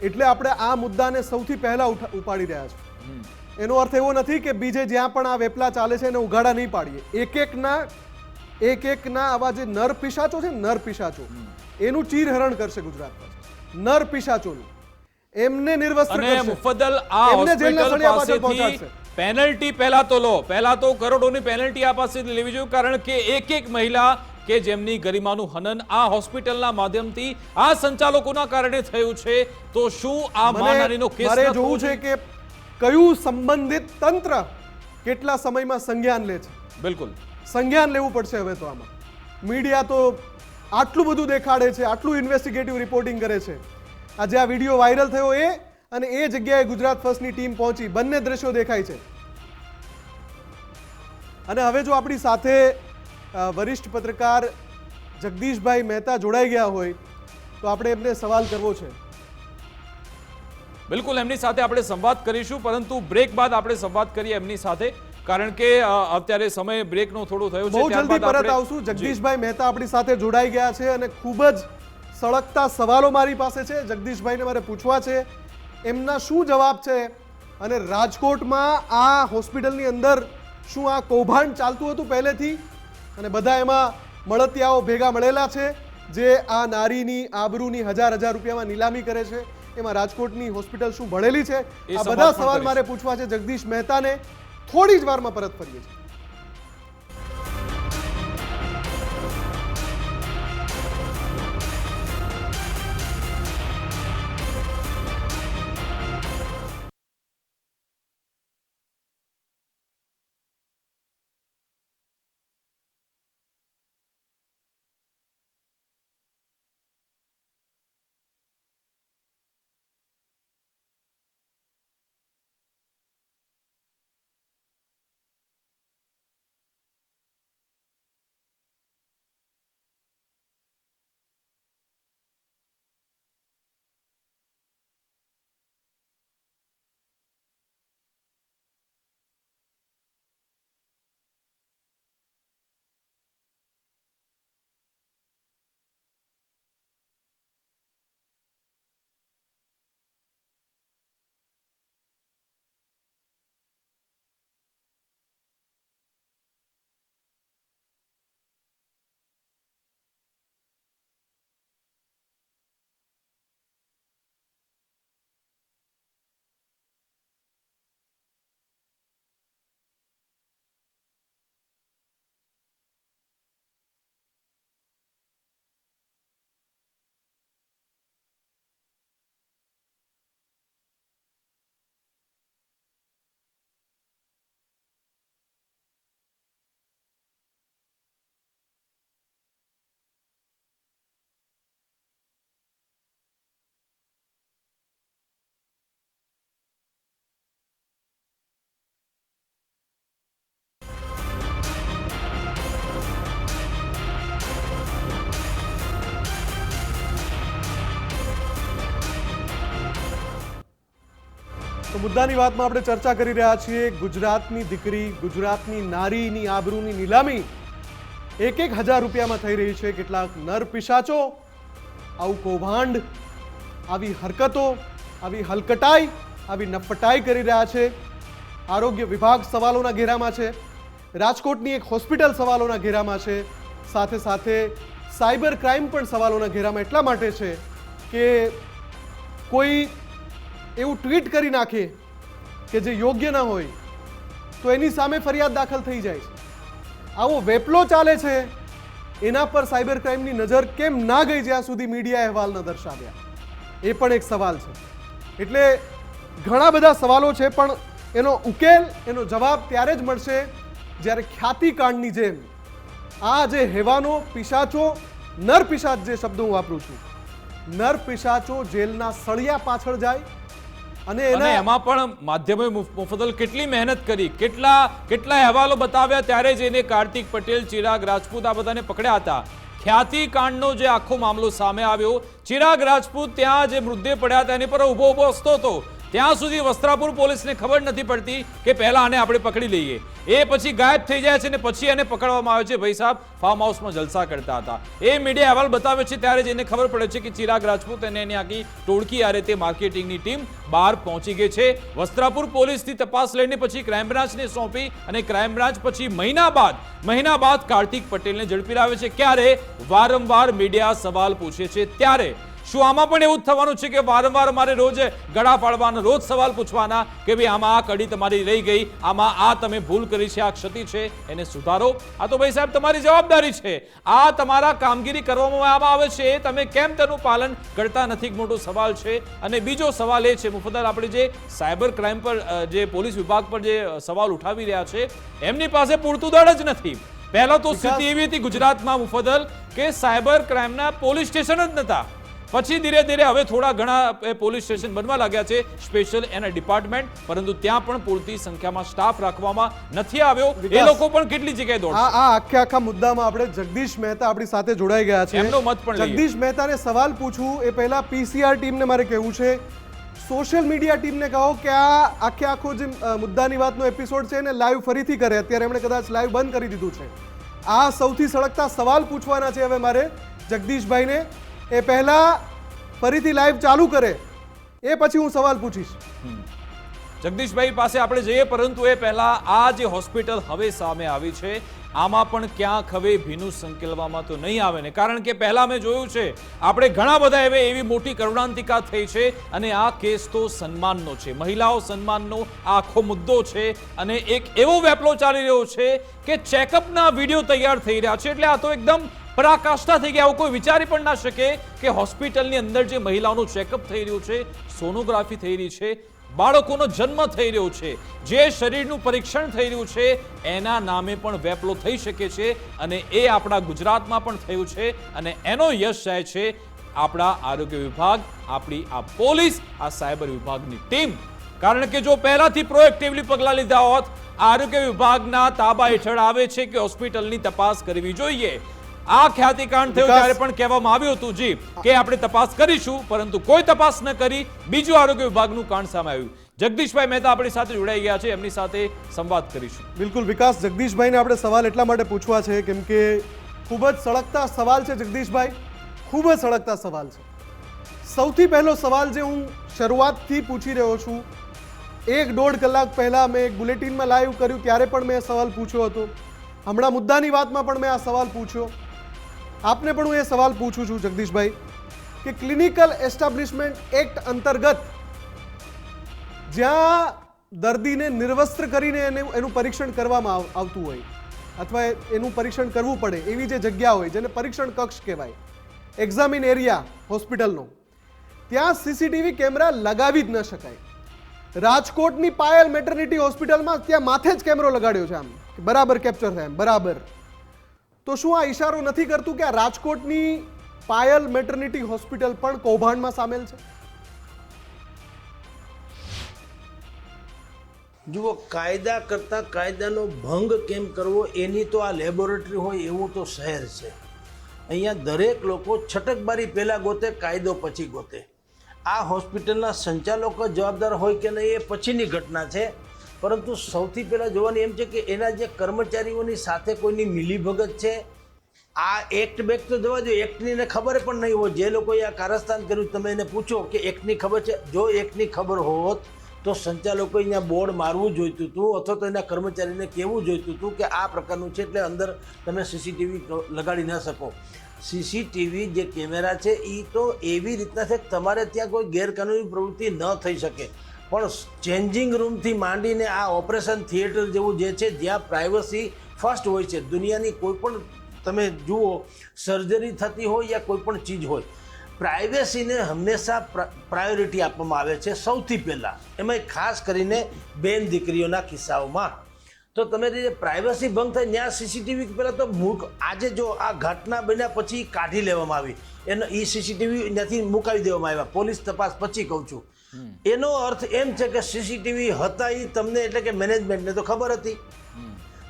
એટલે આપણે આ મુદ્દાને સૌથી પહેલા ઉપાડી રહ્યા છીએ. એનો અર્થ એવો નથી કે બીજે જ્યાં પણ આ વેપલા ચાલે છે એને ઉઘાડા નહીં પાડીએ. એક એકના આવા જે નર પિશાચો છે, નર પિશાચો, એનું ચીરહરણ કરશે ગુજરાત. નર પિશાચોનું એમને નિર્વસ્ત્ર કરશે. અને મુફદ્દલ આ હોસ્પિટલ પાસેથી પેનલ્ટી પહેલા તો લો, પહેલા તો કરોડોની પેનલ્ટી આ પાસેથી લેવી જોઈએ. કારણ કે એક મહિલા કે જેમની ગરિમાનું હનન આ હોસ્પિટલના માધ્યમથી આ સંચાલકોના કારણે થયું છે, તો શું આ માનહાનિનો કેસ મારે જોવું છે કે કયું સંબંધિત તંત્ર કેટલા સમયમાં સંજ્ઞાન લે છે. બિલકુલ સંજ્ઞાન લેવું પડશે હવે. તો આમાં મીડિયા તો આટલું બધું દેખાડે છે, આટલું ઇન્વેસ્ટિગેટિવ રિપોર્ટિંગ કરે છે. આજે આ વિડીયો વાયરલ થયો અને એ જગ્યાએ ગુજરાત ફર્સ્ટની ટીમ પહોંચી, બંને દ્રશ્યો દેખાય છે. અને હવે જો આપણી સાથે વરિષ્ઠ પત્રકાર જગદીશભાઈ મહેતા જોડાઈ ગયા હોય તો આપણે એમને સવાલ કરવો છે. બિલકુલ, એમની સાથે આપણે સંવાદ કરીશું, પરંતુ બ્રેક બાદ આપણે સંવાદ કરીએ એમની સાથે, કારણ કે અત્યારે સમય બ્રેકનો થોડો થયો છે. બહુ જલ્દી પરત આવશું. જગદીશભાઈ મહેતા આપણી સાથે જોડાઈ ગયા છે અને ખૂબ જ સળગતા સવાલો મારી પાસે છે, જગદીશભાઈને મારે પૂછવા છે, એમના શું જવાબ છે, અને રાજકોટમાં આ હોસ્પિટલની અંદર શું આ કૌભાંડ ચાલતું હતું પહેલેથી, અને બધા એમાં મળતિયાઓ ભેગા મળેલા છે જે આ નારીની આબરૂની હજાર રૂપિયામાં નીલામી કરે છે, એમાં રાજકોટની હોસ્પિટલ શું ભળેલી છે, આ બધા સવાલ મારે પૂછવા છે જગદીશ મહેતાને. થોડી જ વારમાં પરત ફરીએ છીએ. તો મુદ્દાની વાતમાં આપણે ચર્ચા કરી રહ્યા છીએ. ગુજરાતની દીકરી, ગુજરાતની નારીની આબરૂની નીલામી 1,000 રૂપિયામાં થઈ રહી છે. કેટલાક નર પિશાચો આવું કૌભાંડ, આવી હરકતો, આવી હલકટાઈ, આવી નફટાઈ કરી રહ્યા છે. આરોગ્ય વિભાગ સવાલોના ઘેરામાં છે, રાજકોટની એક હોસ્પિટલ સવાલોના ઘેરામાં છે, સાથે સાથે સાયબર ક્રાઇમ પણ સવાલોના ઘેરામાં એટલા માટે છે કે કોઈ એવું ટ્વીટ કરી નાખે કે જે યોગ્ય ના હોય તો એની સામે ફરિયાદ દાખલ થઈ જાય છે. આવો વેપલો ચાલે છે, એના પર સાયબર ક્રાઇમની નજર કેમ ના ગઈ જ્યાં સુધી મીડિયા અહેવાલ ન દર્શાવ્યા, એ પણ એક સવાલ છે. એટલે ઘણા બધા સવાલો છે, પણ એનો ઉકેલ, એનો જવાબ ત્યારે જ મળશે જ્યારે ખ્યાતિકાંડની જેમ આ જે હેવાનો, પિશાચો, નર પિશાચ જે શબ્દ હું વાપરું છું, નર પિશાચો જેલના સળિયા પાછળ જાય અને એમાં પણ માધ્યમોએ મુફદ્દલ કેટલી મહેનત કરી, કેટલા અહેવાલો બતાવ્યા, ત્યારે જ એને કાર્તિક પટેલ, ચિરાગ રાજપૂત આ બધાને પકડ્યા હતા. ખ્યાતિકાંડનો જે આખો મામલો સામે આવ્યો, ચિરાગ રાજપૂત ત્યાં જે મૃતદેહ પડ્યા હતા એની પર ઊભો હસતો હતો, ત્યાં સુધી વસ્ત્રાપુર પોલીસને ખબર નથી પડતી કે પહેલા આને આપણે પકડી લઈએ. એ પછી ગાયબ થઈ જાય છે ને પછી એને પકડવામાં આવે છે. ભાઈ સાહેબ ફાર્મ હાઉસમાં જલસા કરતા હતા, એ મીડિયા અહેવાલ બતાવે છે ત્યારે જ એને ખબર પડે છે કે ચિરાગ રાજપૂત અને એની આખી ટોળકી આ રીતે માર્કેટિંગની ટીમ બહાર પહોંચી ગઈ છે. વસ્ત્રાપુર પોલીસથી તપાસ લઈને પછી ક્રાઇમ બ્રાન્ચને સોંપી અને ક્રાઇમ બ્રાન્ચ પછી મહિના બાદ કાર્તિક પટેલને ઝડપી લાવે છે. ક્યારે વારંવાર મીડિયા સવાલ પૂછે છે ત્યારે શું આમાં પણ એવું જ થવાનું છે કે વારંવાર મારે રોજ ગળા ફાડવાના, રોજ સવાલ પૂછવાના કે ભાઈ આમાં આ કડી તમારી રહી ગઈ, આમાં આ તમે ભૂલ કરી છે, આ ક્ષતિ છે, એને સુધારો? આ તો ભાઈ સાહેબ તમારી જવાબદારી છે, આ તમારા કામગીરી કરવામાં આવે છે, તમે કેમ તેનું પાલન કરતા નથી, મોટો સવાલ છે. અને બીજો સવાલ એ છે મુફદ્દલ, આપણે જે સાયબર ક્રાઇમ પર જે પોલીસ વિભાગ પર જે સવાલ ઉઠાવી રહ્યા છે એમની પાસે પૂરતું દળ જ નથી. પહેલા તો સ્થિતિ એવી હતી ગુજરાતમાં મુફદ્દલ કે સાયબર ક્રાઇમના પોલીસ સ્ટેશન જ નહોતા, પછી ધીરે ધીરે હવે થોડા ઘણા પોલીસ સ્ટેશન બનવા લાગ્યા છે, સ્પેશિયલ એના ડિપાર્ટમેન્ટ, પરંતુ ત્યાં પણ પૂરતી સંખ્યામાં સ્ટાફ રાખવામાં નથી આવ્યો. એ લોકો પણ કેટલી જગ્યાએ દોડશે. આ આખા મુદ્દામાં આપણે જગદીશ મહેતા આપણી સાથે જોડાઈ ગયા છે, એમનો મત પણ લઈએ. જગદીશ મહેતાને સવાલ પૂછું એ પહેલા પીસીઆર ટીમને મારે કહેવું છે, સોશિયલ મીડિયા ટીમને કહો કે આ આખો જે મુદ્દાની વાતનો એપિસોડ છે એને લાઈવ ફરીથી કરે. અત્યારે એમણે કદાચ લાઈવ બંધ કરી દીધું છે. આ સૌથી સળગતા સવાલ પૂછવાના છે હવે મારે જગદીશભાઈને એ પહેલા ફરીથી લાઈવ ચાલુ કરે એ પછી હું સવાલ પૂછીશ. જગદીશભાઈ પાસે આપણે જઈએ, પરંતુ એ પહેલા આ જે હોસ્પિટલ હવે સામે આવી છે આમાં પણ ક્યાંક હવે ભીનું સંકેલવામાં તો નહીં આવે ને, કારણ કે પહેલા મેં જોયું છે આપણે ઘણા બધા એવી મોટી કરુણાંતિકા થઈ છે અને આ કેસ તો સન્માનનો છે, મહિલાઓ સન્માનનો આખો મુદ્દો છે અને એક એવો વેપલો ચાલી રહ્યો છે કે ચેકઅપના વિડીયો તૈયાર થઈ રહ્યા છે. એટલે આ તો એકદમ પરાકાષ્ઠા થઈ ગયા. આવું કોઈ વિચારી પણ ના શકે કે હોસ્પિટલની અંદર જે મહિલાઓનું ચેકઅપ થઈ રહ્યું છે, સોનોગ્રાફી થઈ રહી છે, બાળકોનો જન્મ થઈ રહ્યો છે, જે શરીરનું પરીક્ષણ થઈ રહ્યું છે એના નામે પણ વેપલો થઈ શકે છે અને એ આપણા ગુજરાતમાં પણ થયું છે અને એનો યશ જાય છે આપણા આરોગ્ય વિભાગ, આપણી આ પોલીસ, આ સાયબર વિભાગની ટીમ. કારણ કે જો પહેલાથી પ્રોએક્ટિવલી પગલાં લીધા હોત, આરોગ્ય વિભાગના તાબા હેઠળ આવે છે કે હોસ્પિટલની તપાસ કરવી જોઈએ. આ ખ્યાતિકાંડ થયો ત્યારે પણ કહેવામાં આવ્યું હતું જી કે આપણે તપાસ કરીશું, પરંતુ કોઈ તપાસ ન કરી બીજું આરોગ્ય વિભાગનું કાંડ સામે આવ્યું. જગદીશભાઈ મહેતા આપણી સાથે જોડાઈ ગયા છે, એમની સાથે સંવાદ કરીશું. બિલકુલ વિકાસ, જગદીશભાઈને આપણે સવાલ એટલા માટે પૂછવા છે કેમ કે ખૂબ જ સળગતા સવાલ છે જગદીશભાઈ, ખૂબ જ સળગતા સવાલ છે. સૌથી પહેલો સવાલ જે હું શરૂઆતથી પૂછી રહ્યો છું, 1-1.5 કલાક પહેલા મેં એક બુલેટિનમાં લાઈવ કર્યું ત્યારે પણ મેં સવાલ પૂછ્યો હતો, હમણાં મુદ્દાની વાતમાં પણ મેં આ સવાલ પૂછ્યો, આપને પણ હું એ સવાલ પૂછું છું જગદીશભાઈ કે ક્લિનિકલ એસ્ટાબ્લિશમેન્ટ એક્ટ અંતર્ગત જ્યાં દર્દીને નિર્વસ્ત્ર કરીને એનું પરીક્ષણ કરવામાં આવતું હોય અથવા એનું પરીક્ષણ કરવું પડે એવી જે જગ્યા હોય જેને પરીક્ષણ કક્ષ કહેવાય, એક્ઝામિન એરિયા હોસ્પિટલનો, ત્યાં સીસીટીવી કેમેરા લગાવી જ ન શકાય. રાજકોટની પાયલ મેટર્નિટી હોસ્પિટલમાં ત્યાં માથે જ કેમેરો લગાડ્યો છે, આમ બરાબર કેપ્ચર થાય એમ બરાબર. તો શું આ ઈશારો નથી કરતું કે આ રાજકોટની પાયલ મેટર્નિટી હોસ્પિટલ પણ કૌભાંડમાં સામેલ છે? જુઓ, કાયદા કરતાં કાયદાનો ભંગ કેમ કરવો એની તો આ લેબોરેટરી હોય એવું તો શહેર છે. અહીંયા દરેક લોકો છટકબારી પહેલાં ગોતે, કાયદો પછી ગોતે. આ હોસ્પિટલના સંચાલકો જવાબદાર હોય કે નહીં એ પછીની ઘટના છે, પરંતુ સૌથી પહેલાં જોવાની એમ છે કે એના જે કર્મચારીઓની સાથે કોઈની મિલીભગત છે. આ એક્ટ બેક્ટ તો જવા દો, એક્ટની એને ખબર પણ નહીં હોય. જે લોકોએ આ કારસ્તાન કર્યું તમે એને પૂછો કે એક્ટની ખબર છે? જો એક્ટની ખબર હોત તો સંચાલકોએ અહીંયા બોર્ડ મારવું જોઈતું હતું અથવા તો એના કર્મચારીને કહેવું જોઈતું હતું કે આ પ્રકારનું છે એટલે અંદર તમે સીસીટીવી લગાડી ન શકો. સીસીટીવી જે કેમેરા છે એ તો એવી રીતના છે કે તમારે ત્યાં કોઈ ગેરકાનૂની પ્રવૃત્તિ ન થઈ શકે, પણ ચેન્જિંગ રૂમથી માંડીને આ ઓપરેશન થિયેટર જેવું જે છે જ્યાં પ્રાઇવસી ફર્સ્ટ હોય છે. દુનિયાની કોઈ પણ તમે જુઓ, સર્જરી થતી હોય યા કોઈ પણ ચીજ હોય, પ્રાઇવેસીને હંમેશા પ્રાયોરિટી આપવામાં આવે છે સૌથી પહેલાં, એમાં ખાસ કરીને બેન દીકરીઓના કિસ્સાઓમાં. તો તમે જે પ્રાઇવસી ભંગ થાય ત્યાં સીસીટીવી પહેલાં તો આજે જો આ ઘટના બન્યા પછી કાઢી લેવામાં આવી, એનો એ સીસીટીવી ત્યાંથી મુકાવી દેવામાં આવ્યા, પોલીસ તપાસ પછી કહું છું. એનો અર્થ એમ છે કે સીસીટીવી હતા એ તમને એટલે કે મેનેજમેન્ટને તો ખબર હતી.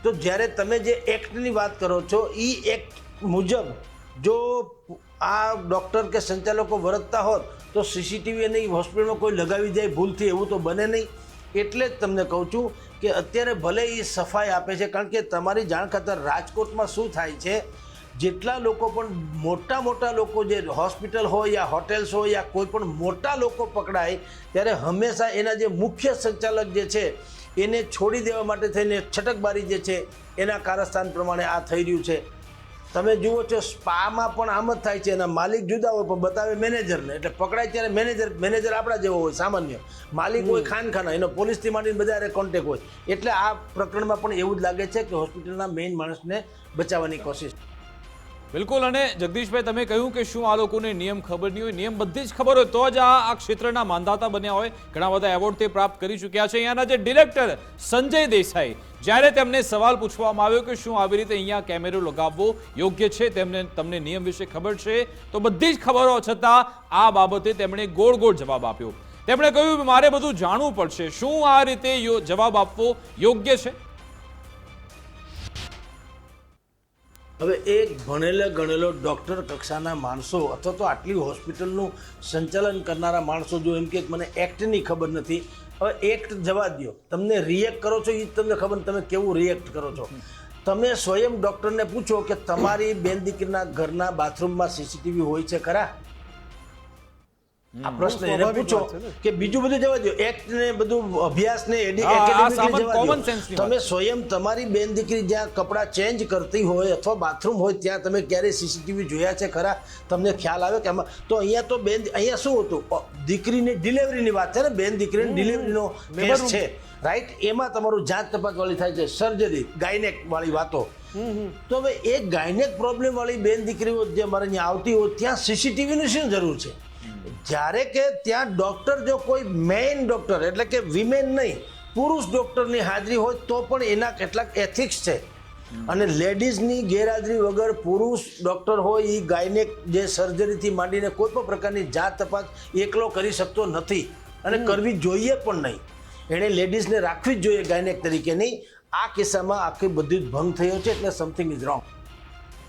તો જ્યારે તમે જે એક્ટની વાત કરો છો એ એક્ટ મુજબ જો આ ડૉક્ટર કે સંચાલકો વર્તતા હોત તો સીસીટીવી એને હોસ્પિટલમાં કોઈ લગાવી જાય ભૂલથી, એવું તો બને નહીં. એટલે જ તમને કહું છું કે અત્યારે ભલે એ સફાઈ આપે છે, કારણ કે તમારી જાણ ખાતર રાજકોટમાં શું થાય છે, જેટલા લોકો પણ મોટા લોકો જે હોસ્પિટલ હોય યા હોટેલ્સ હોય યા કોઈ પણ મોટા લોકો પકડાય ત્યારે હંમેશા એના જે મુખ્ય સંચાલક જે છે એને છોડી દેવા માટે થઈને છટકબારી જે છે એના કારસ્તાન પ્રમાણે આ થઈ રહ્યું છે. તમે જુઓ છો સ્પામાં પણ આમ જ થાય છે, એના માલિક જુદા હોય પણ બતાવે મેનેજરને, એટલે પકડાય ત્યારે મેનેજર આપણા જેવો હોય સામાન્ય, માલિક હોય ખાનખાના, એનો પોલીસથી માંડીને બધા કોન્ટેક્ટ હોય. એટલે આ પ્રકરણમાં પણ એવું જ લાગે છે કે હોસ્પિટલના મેઇન માણસને બચાવવાની કોશિશ. બિલકુલ. અને જગદીશભાઈ તમે કહ્યું કે શું આ લોકોને નિયમ ખબર નહીં હોય? નિયમ બધી જ ખબર હોય તો જ આ ક્ષેત્રના માંધાતા બન્યા હોય. ઘણા બધા એવોર્ડ તે પ્રાપ્ત કરી ચૂક્યા છે. અહીંયાના જે ડિરેક્ટર સંજય દેસાઈ, જ્યારે તેમને સવાલ પૂછવામાં આવ્યો કે શું આવી રીતે અહીંયા કેમેરો લગાવવો યોગ્ય છે, તમને નિયમ વિશે ખબર છે, તો બધી જ ખબરો છતાં આ બાબતે તેમણે ગોળ જવાબ આપ્યો. તેમણે કહ્યું મારે બધું જાણવું પડશે, શું આ રીતે જવાબ આપવો યોગ્ય છે? હવે એક ગણેલો ડૉક્ટર કક્ષાના માણસો અથવા તો આટલી હોસ્પિટલનું સંચાલન કરનારા માણસો જો એમ કે મને એક્ટની ખબર નથી, હવે એક્ટ જવા દો, તમને રિએક્ટ કરો છો એ જ તમને ખબર, તમે કેવું રિએક્ટ કરો છો. તમે સ્વયં ડૉક્ટરને પૂછો કે તમારી બેન દીકરીના ઘરના બાથરૂમમાં સીસીટીવી હોય છે ખરા? આ પ્રશ્ન એને સ્વાભાવિક પૂછો વાત છે ને. કે બીજું બધું જવા દો, એક્ટ ને બધું અભ્યાસ ને આ સામાન્ય common sense ની વાત તમે સ્વયં તમારી બેન દીકરી જ્યાં કપડાં ચેન્જ કરતી હોય અથવા બાથરૂમ હોય ત્યાં તમે ક્યારે સીસીટીવી જોયા છે ખરા? તમને ખ્યાલ આવે કે આમાં તો અહીંયા તો અહીંયા શું હતું, દીકરીની ડિલિવરીની વાત છે ને, બેન દીકરીની ડિલિવરીનો કેસ છે, રાઈટ? એમાં તમારું જાંચ તપાસ વાળી થાય છે, સર્જરી ગાયનેક વાળી વાતો. તો હવે એક ગાયનેક પ્રોબ્લેમ વાળી બેન દીકરીઓ જે અમારે અહીંયા આવતી હોય ત્યાં સીસીટીવીની શું જરૂર છે? જ્યારે કે ત્યાં ડોક્ટર જો કોઈ મેઇન ડોક્ટર એટલે કે વિમેન નહીં પુરુષ ડોક્ટરની હાજરી હોય તો પણ એના કેટલાક એથિક્સ છે. અને લેડીઝની ગેરહાજરી વગર પુરુષ ડોક્ટર હોય એ ગાયનેક જે સર્જરીથી માંડીને કોઈ પણ પ્રકારની જાત તપાસ એકલો કરી શકતો નથી અને કરવી જોઈએ પણ નહીં. એણે લેડીઝને રાખવી જ જોઈએ ગાયનેક તરીકેની. આ કિસ્સામાં આખી બધી જ ભંગ થયો છે, એટલે સમથિંગ ઇઝ રોંગ.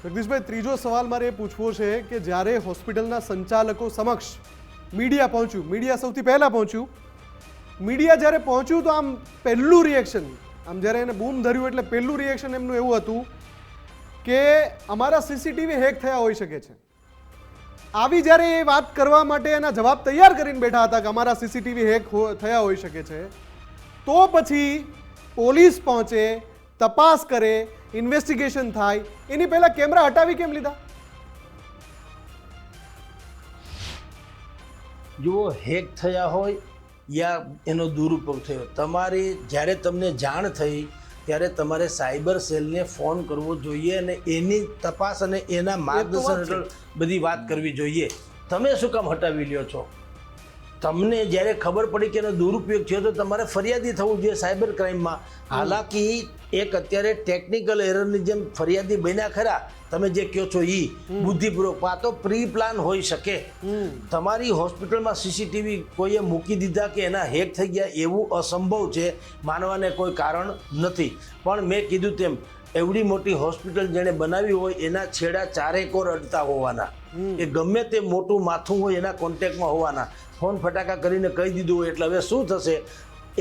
જગદીશભાઈ, ત્રીજો સવાલ મારે એ પૂછવો છે કે જ્યારે હોસ્પિટલના સંચાલકો સમક્ષ મીડિયા પહોંચ્યું, મીડિયા સૌથી પહેલાં પહોંચ્યું, મીડિયા જ્યારે પહોંચ્યું તો આમ પહેલું રિએક્શન, આમ જ્યારે એને બૂમ ધર્યું એટલે પહેલું રિએક્શન એમનું એવું હતું કે અમારા સીસીટીવી હેક થયા હોઈ શકે છે. આવી જ્યારે એ વાત કરવા માટે એના જવાબ તૈયાર કરીને બેઠા હતા કે અમારા સીસીટીવી હેક થયા હોઈ શકે છે, તો પછી પોલીસ પહોંચે, તપાસ કરે, ઇન્વેસ્ટિગેશન થાય, એની પહેલા કેમેરા હટાવી કેમ લીધા? જુઓ, હેક થયા હોય યા એનો દુરુપયોગ થયો, તમારી જ્યારે તમને જાણ થઈ ત્યારે તમારે સાયબર સેલને ફોન કરવો જોઈએ અને એની તપાસ અને એના માર્ગદર્શન હેઠળ બધી વાત કરવી જોઈએ. તમે શું કામ હટાવી લ્યો છો? તમને જ્યારે ખબર પડી કે એનો દુરુપયોગ થયો તો તમારે ફરિયાદી થવું જોઈએ સાયબર ક્રાઇમમાં. હાલાકી એક અત્યારે ટેકનિકલ એરરની જેમ ફરિયાદી બન્યા ખરા, તમે જે કહો છો એ બુદ્ધિપૂર્વક આ તો પ્રી પ્લાન હોઈ શકે. તમારી હોસ્પિટલમાં સીસીટીવી કોઈએ મૂકી દીધા કે એના હેક થઈ ગયા એવું અસંભવ છે, માનવાને કોઈ કારણ નથી. પણ મેં કીધું તેમ એવડી મોટી હોસ્પિટલ જેણે બનાવી હોય એના છેડા ચારેકોર અડતા હોવાના, એ ગમે તે મોટું માથું હોય એના કોન્ટેક્ટમાં હોવાના. ફોન ફટાકા કરીને કહી દીધું હોય એટલે હવે શું થશે?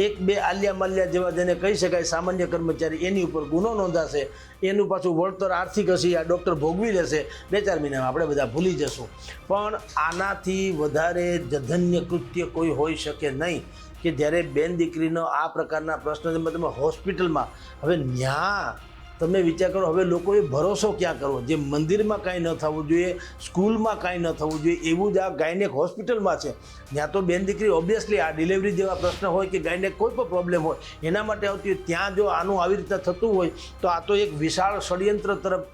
એક બે આલિયા માલ્યા જેવા જેને કહી શકાય સામાન્ય કર્મચારી, એની ઉપર ગુનો નોંધાશે, એનું પાછું વળતર આર્થિક હશે આ ડૉક્ટર ભોગવી લેશે, 2-4 મહિનામાં આપણે બધા ભૂલી જશું. પણ આનાથી વધારે જધન્ય કૃત્ય કોઈ હોઈ શકે નહીં કે જ્યારે બેન દીકરીનો આ પ્રકારના પ્રશ્ન તમે હોસ્પિટલમાં, હવે ન્યા તમે વિચાર કરો, હવે લોકોએ ભરોસો ક્યાં કરવો? જે મંદિરમાં કાંઈ ન થવું જોઈએ, સ્કૂલમાં કાંઈ ન થવું જોઈએ, એવું જ આ ગાયનેક હોસ્પિટલમાં છે. ત્યાં તો બેન દીકરી ઓબ્વિયસલી આ ડિલિવરી જેવા પ્રશ્ન હોય કે ગાયનેક કોઈ પણ પ્રોબ્લેમ હોય એના માટે આવતી હોય, ત્યાં જો આનું આવી રીતે થતું હોય તો આ તો એક વિશાળ ષડયંત્ર તરફ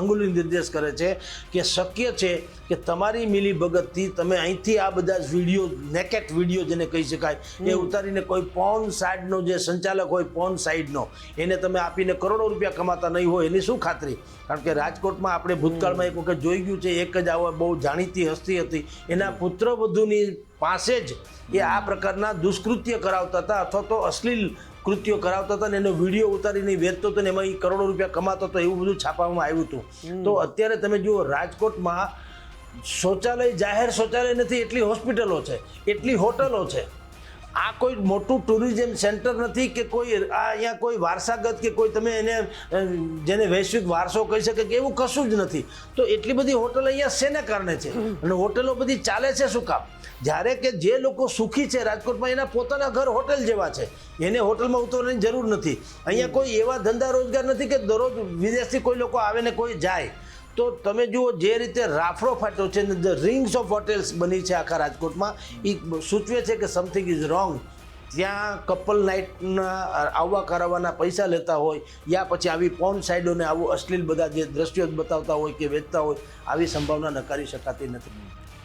અંગુલી નિર્દેશ કરે છે કે શક્ય છે કે તમારી મિલીભગતથી તમે અહીંથી આ બધા જ વિડીયો, નેકેટ વિડીયો જેને કહી શકાય, એ ઉતારીને કોઈ પોર્ન સાઇટનો જે સંચાલક હોય પોર્ન સાઇટનો એને તમે આપીને કરોડો રૂપિયા કમાતા નહીં હોય એની શું ખાતરી? કારણ કે રાજકોટમાં આપણે ભૂતકાળમાં એક વખત જોઈ ગયું છે, એક જ આવા બહુ જાણીતી હસ્તી હતી, એના પુત્રવધૂની પાસે જ એ આ પ્રકારના દુષ્કૃત્ય કરાવતા હતા અથવા તો અશ્લીલ કૃત્યો કરાવતા હતા ને એનો વિડીયો ઉતારીને વેચતો હતો ને એમાં એ કરોડો રૂપિયા કમાતો હતો, એવું બધું છાપવામાં આવ્યું હતું. તો અત્યારે તમે જુઓ રાજકોટમાં શૌચાલય, જાહેર શૌચાલય નથી એટલી હોસ્પિટલો છે, એટલી હોટલો છે. આ કોઈ મોટું ટુરિઝમ સેન્ટર નથી કે કોઈ આ અહીંયા કોઈ વારસાગત કે કોઈ તમે એને જેને વૈશ્વિક વારસો કહી શકે કે એવું કશું જ નથી. તો એટલી બધી હોટલ અહીંયા શેને કારણે છે અને હોટલો બધી ચાલે છે શું કામ? જ્યારે કે જે લોકો સુખી છે રાજકોટમાં એના પોતાના ઘર હોટલ જેવા છે, એને હોટલમાં ઉતરવાની જરૂર નથી. અહીંયા કોઈ એવા ધંધા રોજગાર નથી કે દરરોજ વિદેશથી કોઈ લોકો આવે ને કોઈ જાય. તો તમે જુઓ જે રીતે રાફડો ફાટ્યો છે, ધ રિંગ્સ ઓફ હોટેલ્સ બની છે આખા રાજકોટમાં, એ સૂચવે છે કે સમથિંગ ઇઝ રોંગ. ત્યાં કપલ નાઇટના આવવા કરાવવાના પૈસા લેતા હોય યા પછી આવી પોર્ન સાઇટોને આવું અશ્લીલ બધા જે દ્રશ્યો બતાવતા હોય કે વેચતા હોય, આવી સંભાવના નકારી શકાતી નથી.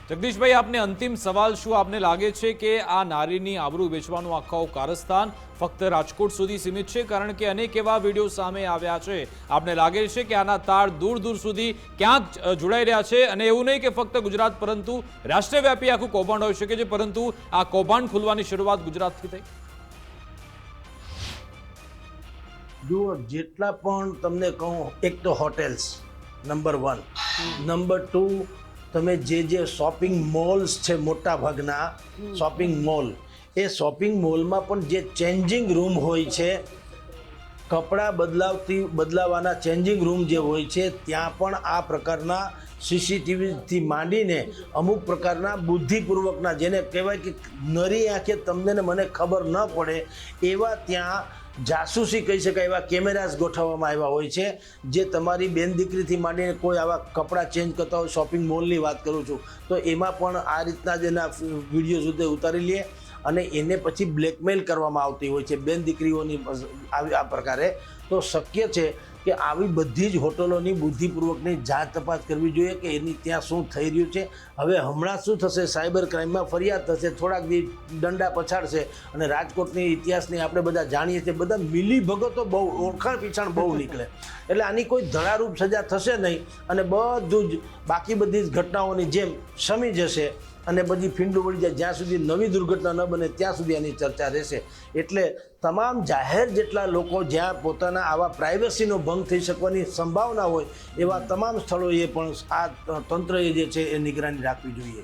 જગદીશભાઈ, આપને અંતિમ સવાલ, શું આપને લાગે છે કે આ નારીની આબરૂ વેચવાનું આખું કારસ્તાન ફક્ત રાજકોટ સુધી સીમિત છે? કારણ કે અનેક એવા વિડીયો સામે આવ્યા છે. આપને લાગે છે કે આના તાર દૂર દૂર સુધી ક્યાંક જોડાઈ રહ્યા છે અને એવું નહીં કે ફક્ત ગુજરાત પરંતુ રાષ્ટ્રવ્યાપી આખું કૌભાંડ હોઈ શકે છે, પરંતુ આ કૌભાંડ ખુલવાની શરૂઆત ગુજરાતથી થઈ? જુઓ, જેટલા પણ તમને કહું, એક તો હોટેલ્સ નંબર 1, નંબર 2 તમે જે શોપિંગ મોલ્સ છે, મોટા ભાગના શોપિંગ મોલ, એ શોપિંગ મોલમાં પણ જે ચેન્જિંગ રૂમ હોય છે, કપડાં બદલાવવાના ચેન્જિંગ રૂમ જે હોય છે, ત્યાં પણ આ પ્રકારના સીસીટીવીથી માંડીને અમુક પ્રકારના બુદ્ધિપૂર્વકના, જેને કહેવાય કે નરી આંખે તમને ને મને ખબર ન પડે એવા ત્યાં જાસૂસી કહી શકાય એવા કેમેરાસ ગોઠવવામાં આવ્યા હોય છે, જે તમારી બેન દીકરીથી માંડીને કોઈ આવા કપડાં ચેન્જ કરતા હોય, શોપિંગ મોલની વાત કરું છું તો એમાં પણ આ રીતના જ એના વિડીયો સુધી ઉતારી લે અને એને પછી બ્લેકમેલ કરવામાં આવતી હોય છે બેન દીકરીઓની આ પ્રકારે. તો શક્ય છે કે આવી બધી જ હોટલોની બુદ્ધિપૂર્વકની જાંચ તપાસ કરવી જોઈએ કે એની ત્યાં શું થઈ રહ્યું છે. હવે હમણાં શું થશે, સાયબર ક્રાઇમમાં ફરિયાદ થશે, થોડાક દી દંડા પછાડશે અને રાજકોટની ઇતિહાસની આપણે બધા જાણીએ છીએ, બધા મિલી ભગતો બહુ, ઓળખાણ પીછાણ બહુ નીકળે, એટલે આની કોઈ ધડારૂપ સજા થશે નહીં અને બધું જ બાકી બધી જ ઘટનાઓની જેમ શમી જશે અને બધી ફીંડું વળી જાય. જ્યાં સુધી નવી દુર્ઘટના ન બને ત્યાં સુધી આની ચર્ચા રહેશે. એટલે તમામ જાહેર જેટલા લોકો જ્યાં પોતાના આવા પ્રાઇવસીનો ભંગ થઈ શકવાની સંભાવના હોય એવા તમામ સ્થળોએ પણ આ તંત્રએ જે છે એ નિગરાની રાખવી જોઈએ.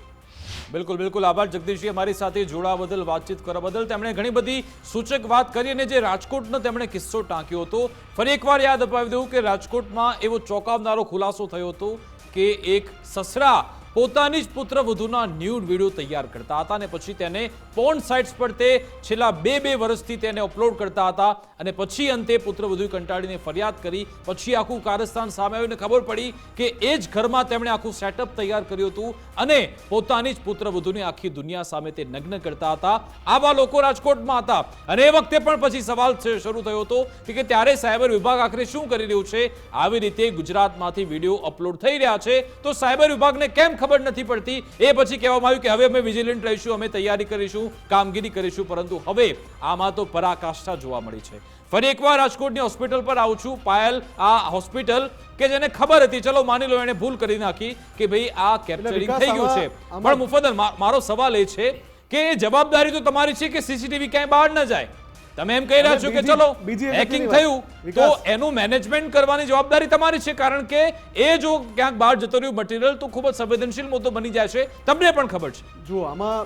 બિલકુલ બિલકુલ, આભાર જગદીશજી અમારી સાથે જોડાવા બદલ, વાતચીત કરવા બદલ. તેમણે ઘણી બધી સૂચક વાત કરી અને જે રાજકોટનો તેમણે કિસ્સો ટાંક્યો હતો, ફરી એકવાર યાદ અપાવી દઉં કે રાજકોટમાં એવો ચોંકાવનારો ખુલાસો થયો હતો કે એક સસરા પોતાની જ પુત્રવધૂના ન્યૂડ વિડીયો તૈયાર કરતા હતા અને પછી તેને પોર્ન સાઇટ્સ પર તે છેલ્લા બે વર્ષથી તેને અપલોડ કરતા હતા અને પછી અંતે પુત્રવધૂએ કંટાળીને ફરિયાદ કરી. પછી આખું કારસ્તાન સામે આવીને ખબર પડી કે એ જ ઘરમાં તેમણે આખું સેટઅપ તૈયાર કર્યું હતું અને પોતાની જ પુત્રવધૂની આખી દુનિયા સામે તે નગ્ન કરતા હતા. આવા લોકો રાજકોટમાં હતા અને એ વખતે પણ પછી સવાલ શરૂ થયો હતો કે ત્યારે સાયબર વિભાગ આખરે શું કરી રહ્યું છે. આવી રીતે ગુજરાતમાંથી વિડીયો અપલોડ થઈ રહ્યા છે તો સાયબર વિભાગને કેમ ખબર નથી પડતી? એ પછી કહેવામાં આવ્યું કે હવે અમે વિજિલન્ટ રહીશું, અમે તૈયારી કરીશું, કામગીરી કરીશું, પરંતુ હવે આમાં તો પરાકાષ્ઠા જોવા મળી છે. ફરી એકવાર રાજકોટની હોસ્પિટલ પર આવું છું. પાયલ, આ હોસ્પિટલ કે જેને ખબર હતી, ચલો માની લો એને ભૂલ કરી નાખી કે ભાઈ આ કેપ્ચરિંગ થઈ ગયું છે, પણ મુફદ્દલ મારો સવાલ એ છે કે જવાબદારી તો તમારી છે કે સીસીટીવી ક્યાંય બહાર ન જાય. તમે એમ કહી રહ્યા છો કે ચલો હેકિંગ થયું તો એનું મેનેજમેન્ટ કરવાની જવાબદારી તમારી છે, કારણ કે એ જો ક્યાંક બહાર જતો રહ્યું મટીરિયલ તો ખૂબ જ સંવેદનશીલ મુદ્દો બની જાય છે, તમને પણ ખબર છે. જો આમાં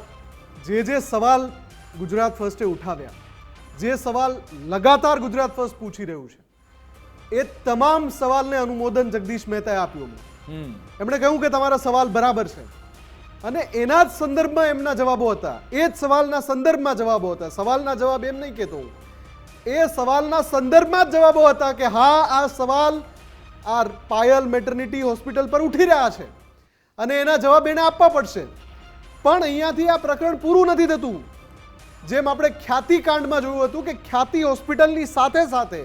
જે સવાલ ગુજરાત ફર્સ્ટે ઉઠાવ્યા, જે સવાલ લગાતાર ગુજરાત ફર્સ્ટ પૂછી રહ્યું છે, એ તમામ સવાલને અનુમોદન જગદીશ મહેતાએ આપ્યું. એમણે કહ્યું કે તમારા સવાલ બરાબર છે અને એના જ સંદર્ભમાં એમના જવાબો હતા, એ જ સવાલના સંદર્ભમાં જવાબો હતા. સવાલના જવાબ એમ નહીં કહેતો હું, એ સવાલના સંદર્ભમાં જ જવાબો હતા કે હા આ સવાલ આ પાયલ મેટર્નિટી હોસ્પિટલ પર ઉઠી રહ્યા છે અને એના જવાબ એને આપવા પડશે. પણ અહીંયાથી આ પ્રકરણ પૂરું નથી થતું. જેમ આપણે ખ્યાતિ કાંડમાં જોયું હતું કે ખ્યાતિ હોસ્પિટલની સાથે સાથે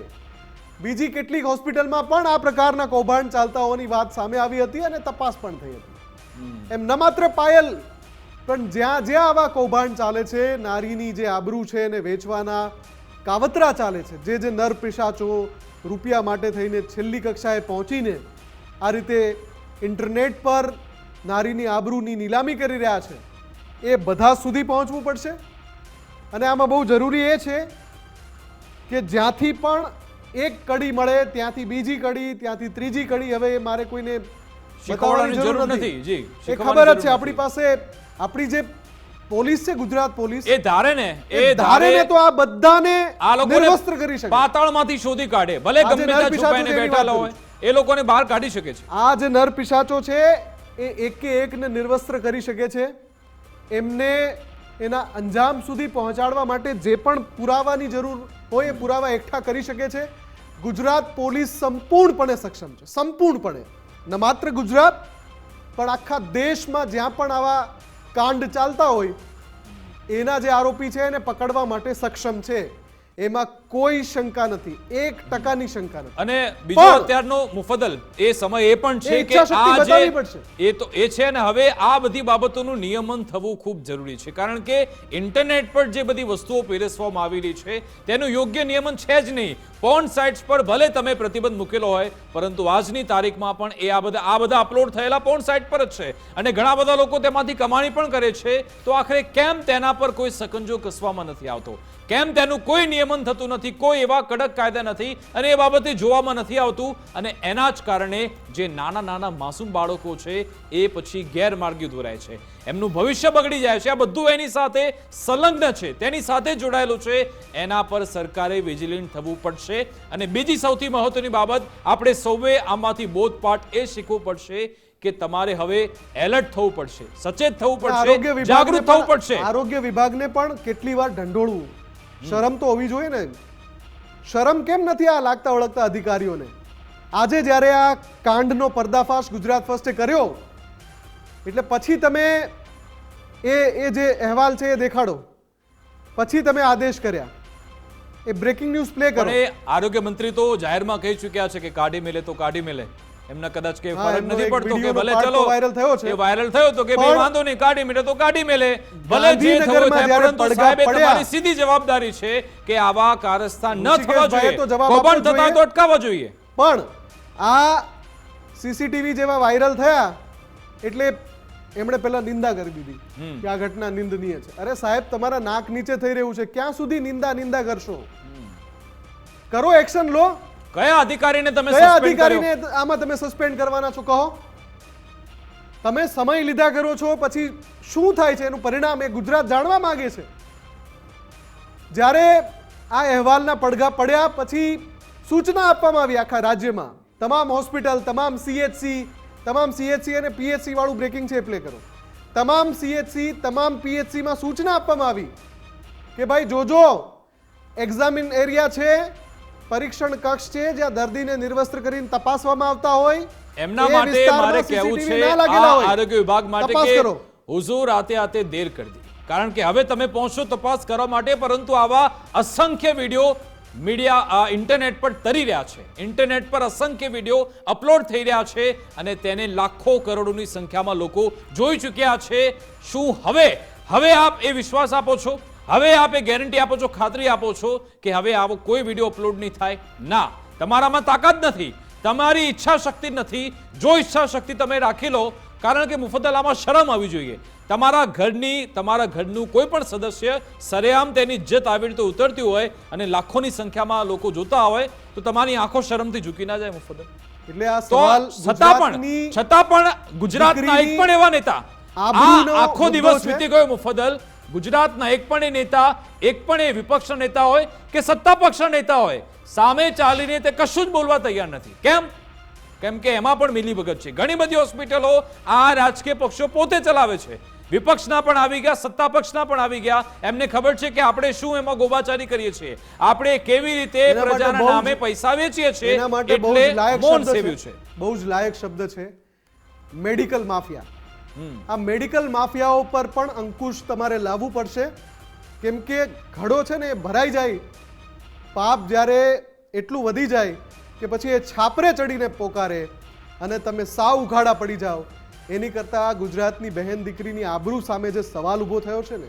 બીજી કેટલીક હોસ્પિટલમાં પણ આ પ્રકારના કૌભાંડ ચાલતા હોવાની વાત સામે આવી હતી અને તપાસ પણ થઈ હતી. એમ ન માત્ર પાયલ પણ જ્યાં જ્યાં આવા કૌભાંડ ચાલે છે, નારીની જે આબરૂ છે એને વેચવાના કાવતરા ચાલે છે, જે નર પિશાચો રૂપિયા માટે થઈને છેલ્લી કક્ષાએ પહોંચીને આ રીતે ઇન્ટરનેટ પર નારીની આબરૂની નીલામી કરી રહ્યા છે, એ બધા સુધી પહોંચવું પડશે. અને આમાં બહુ જરૂરી એ છે કે જ્યાંથી પણ એક કડી મળે ત્યાંથી બીજી કડી, ત્યાંથી ત્રીજી કડી. હવે મારે કોઈને શીખવાડવાની જરૂર નથી. જી, એ ખબર જ છે. આપણી પાસે આપણી જે પોલીસ છે, ગુજરાત પોલીસ, એ ધારે ને તો આ બધાને આ લોકોને નિર્વસ્ત્ર કરી શકે, પાતાળમાંથી શોધી કાઢે, ભલે ગમે ત્યાં છુપાઈને બેઠેલા હોય એ લોકોને બહાર કાઢી શકે છે. આ જે નર પિશાચો છે એ એકે એકને નિર્વસ્ત્ર કરી શકે છે. એમને એના અંજામ સુધી પહોંચાડવા માટે જે પણ પુરાવાની જરૂર હોય એ પુરાવા એકઠા કરી શકે છે. ગુજરાત પોલીસ સંપૂર્ણપણે સક્ષમ છે, સંપૂર્ણપણે. ન માત્ર ગુજરાત પણ આખા દેશમાં જ્યાં પણ આવા કાંડ ચાલતા હોય એના જે આરોપી છે એને પકડવા માટે સક્ષમ છે. એમાં કોઈ શંકા નથી, 1% શંકા નથી. અને બીજો અત્યારનો મુફદ્દલ એ સમય એ પણ છે કે આ જે એ છે ને, હવે આ બધી બાબતોનું નિયમન થવું ખૂબ જરૂરી છે, કારણ કે ઇન્ટરનેટ પર જે બધી વસ્તુઓ પીરસવામાં આવેલી છે તેનું યોગ્ય નિયમન છે જ નહીં. પોર્ન સાઇટ્સ પર ભલે તમે પ્રતિબંધ મૂકેલો હોય, પરંતુ આજની તારીખમાં પણ એ આ બધા અપલોડ થયેલા પોર્ન સાઇટ પર જ છે અને ઘણા બધા લોકો તેમાંથી કમાણી પણ કરે છે. તો આખરે કેમ તેના પર કોઈ સકંજો કસવામાં નથી આવતો? કેમ તેનું કોઈ નિયમન થતું નથી? કોઈ એવા કડક કાયદા નથી અને એ બાબતે જોવામાં નથી આવતું. અને એના જ કારણે જે નાના નાના માસૂમ બાળકો છે એ પછી ગેરમાર્ગે દોરાય છે, એમનું ભવિષ્ય બગડી જાય છે. આ બધું એની સાથે સંલગ્ન છે, તેની સાથે જોડાયેલું છે. એના પર સરકારે વિજિલન્ટ થવું પડશે. અને બીજી સૌથી મહત્વની બાબત, આપણે સૌએ આમાંથી બોધપાઠ એ શીખવું પડશે કે તમારે હવે એલર્ટ થવું પડશે, સચેત થવું આરોગ્ય પડશે, વિભાગને જાગૃત થવું પણ- પડશે. આરોગ્ય વિભાગને પણ કેટલી વાર ઢંઢોળવું, શરમ તો હોવી જોઈએ ને. શરમ કેમ નથી આ લાગતા ઓળખતા અધિકારીઓને? આજે જ્યારે આ કાંડનો પર્દાફાશ ગુજરાત ફર્સ્ટે કર્યો એટલે પછી તમે એ જે અહેવાલ છે એ દેખાડો, પછી તમે આદેશ કર્યા, એ બ્રેકિંગ ન્યૂઝ પ્લે કરો. પણ એ આરોગ્ય મંત્રી તો જાહેરમાં કહી ચૂક્યા છે કે કાઢી મેલે તો કાઢી મેલે. એમના કદાચ કે હા, ફરક એમનો નથી એક પડતો કે વિડીયોનો ભલે part ચલો તો viral થયો છે. એ વાયરલ થયો તો કે પણ ભાઈ વાંધો નહીં, કાઢી મેલે તો કાઢી મેલે, ભલે જે થવું ગાંધીનગરમાં થાય. જ્યારે પરંતુ પડઘા સાહેબ, એ પડ્યા, તમારી સીધી જવાબદારી છે કે આવા કારસ્તાન ન થવા ઋષિકેશભાઈએ જોઈએ, તો જવાબ આપવો કૌભાંડ થતા હોય તો જોઈએ. અટકાવવા જોઈએ. પણ આ સીસીટીવી જેવા વાયરલ થયા એટલે એમણે પહેલા નિંદા કરી દીધી કે આ ઘટના નિંદનીય છે. અરે સાહેબ, તમારા નાક નીચે થઈ રહ્યું છે, ક્યાં સુધી નિંદા કરશો? કરો, એક્શન લો. કયા અધિકારીને તમે કયા સસ્પેન્ડ કર્યો? અધિકારીને આમાં તમે સસ્પેન્ડ કરવાના છો? કહો. તમે સમય લીધા કરો છો, પછી શું થાય છે એનું પરિણામ એ ગુજરાત જાણવા માંગે છે. જ્યારે આ અહેવાલના પડઘા પડ્યા પછી સૂચના આપવામાં આવી આખા રાજ્યમાં, તમામ હોસ્પિટલ, તમામ સીએચસી અને પીએચસી વાળું બ્રેકિંગ છે પ્લે કરો. તમામ સીએચસી, તમામ પીએચસી માં સૂચના આપવામાં આવી કે ભાઈ જોજો, એક્ઝામિન એરિયા છે, પરીક્ષણ કક્ષ છે જ્યાં દર્દીને નિર્વસ્ત્ર કરીને તપાસવામાં આવતા હોય, એમના એ માટે વિસ્તારમાં મારે કહેવું CCTV છે ના લાગેલા આ હોય. આરોગ્ય વિભાગ માટે તપાસ કે કરો. હુઝુર આતે દેર કરી દી, કારણ કે હવે તમે પહોંચશો તપાસ કરવા માટે, પરંતુ આવા અસંખ્ય વિડીયો મીડિયા ઇન્ટરનેટ પર તરી રહ્યા છે. ઇન્ટરનેટ પર અસંખ્ય વિડીયો અપલોડ થઈ રહ્યા છે અને તેને લાખો કરોડોની સંખ્યામાં લોકો જોઈ ચૂક્યા છે. શું હવે આપ એ વિશ્વાસ આપો છો? હવે આપ એ ગેરંટી આપો છો, ખાતરી આપો છો કે હવે આવો કોઈ વિડીયો અપલોડ નહીં થાય? ના, તમારામાં તાકાત નથી, તમારી ઈચ્છા શક્તિ નથી. જો ઈચ્છા શક્તિ તમે રાખી લો, કારણ કે મુફદ્દલ આમાં શરમ આવી જોઈએ. તમારા ઘરનું કોઈ પણ સદસ્ય સરેઆમ તેની ઇજ્જત આવી રીતે ઉતરતી હોય અને લાખોની સંખ્યામાં લોકો જોતા હોય તો તમારી આંખો શરમથી ઝૂકી ના જાય મુફદ્દલ? એટલે આ તો સવાલ છતાં પણ ગુજરાતના એક પણ એવા નેતા, આબરૂનો આ આખો મુદ્દો દિવસ છે. વીતી ગયો મુફદ્દલ, ગુજરાતના એક પણ એ નેતા, એક પણ એ વિપક્ષ નેતા હોય કે સત્તા પક્ષ નેતા હોય, સામે ચાલીને તે કશું જ બોલવા તૈયાર નથી. કેમ કે એમાં પણ મિલીભગત છે. ઘણી બધી હોસ્પિટલો આ રાજકીય પક્ષો પોતે ચલાવે છે. વિપક્ષના પણ આવી ગયા, સત્તા પક્ષના પણ આવી ગયા. એમને ખબર છે કે આપણે શું એમાં ગોબાચારી કરીએ છીએ, આપણે કેવી રીતે એના માટે પ્રજાના બહુ જ- નામે પૈસા વેચીએ છીએ, એના માટે બહુ જ એટલે લાયક મૌન શબ્દ સેવ્યું છે. છે. બહુ જ લાયક શબ્દ છે મેડિકલ માફિયા. આ મેડિકલ માફિયાઓ પર પણ અંકુશ તમારે લાવવું પડશે, કેમ કે ઘડો છે ને એ ભરાઈ જાય, પાપ જ્યારે એટલું વધી જાય કે પછી એ છાપરે ચડીને પોકારે અને તમે સાવ ઉઘાડા પડી જાઓ. એની કરતાં ગુજરાતની બહેન દીકરીની આબરૂ સામે જે સવાલ ઊભો થયો છે ને,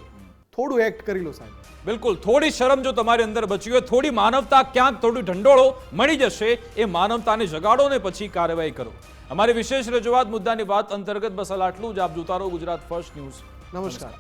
થોડું એક્ટ કરી લો સાહેબ. બિલકુલ, થોડી શરમ જો તમારી અંદર બચી હોય, થોડી માનવતા, ક્યાંક થોડું ઢંઢોળો મળી જશે, એ માનવતાને જગાડો ને પછી કાર્યવાહી કરો. અમારી વિશેષ રજૂઆત મુદ્દાની વાત અંતર્ગત બસ આટલું જ. આપ જોતા રહો ગુજરાત ફર્સ્ટ ન્યૂઝ. નમસ્કાર.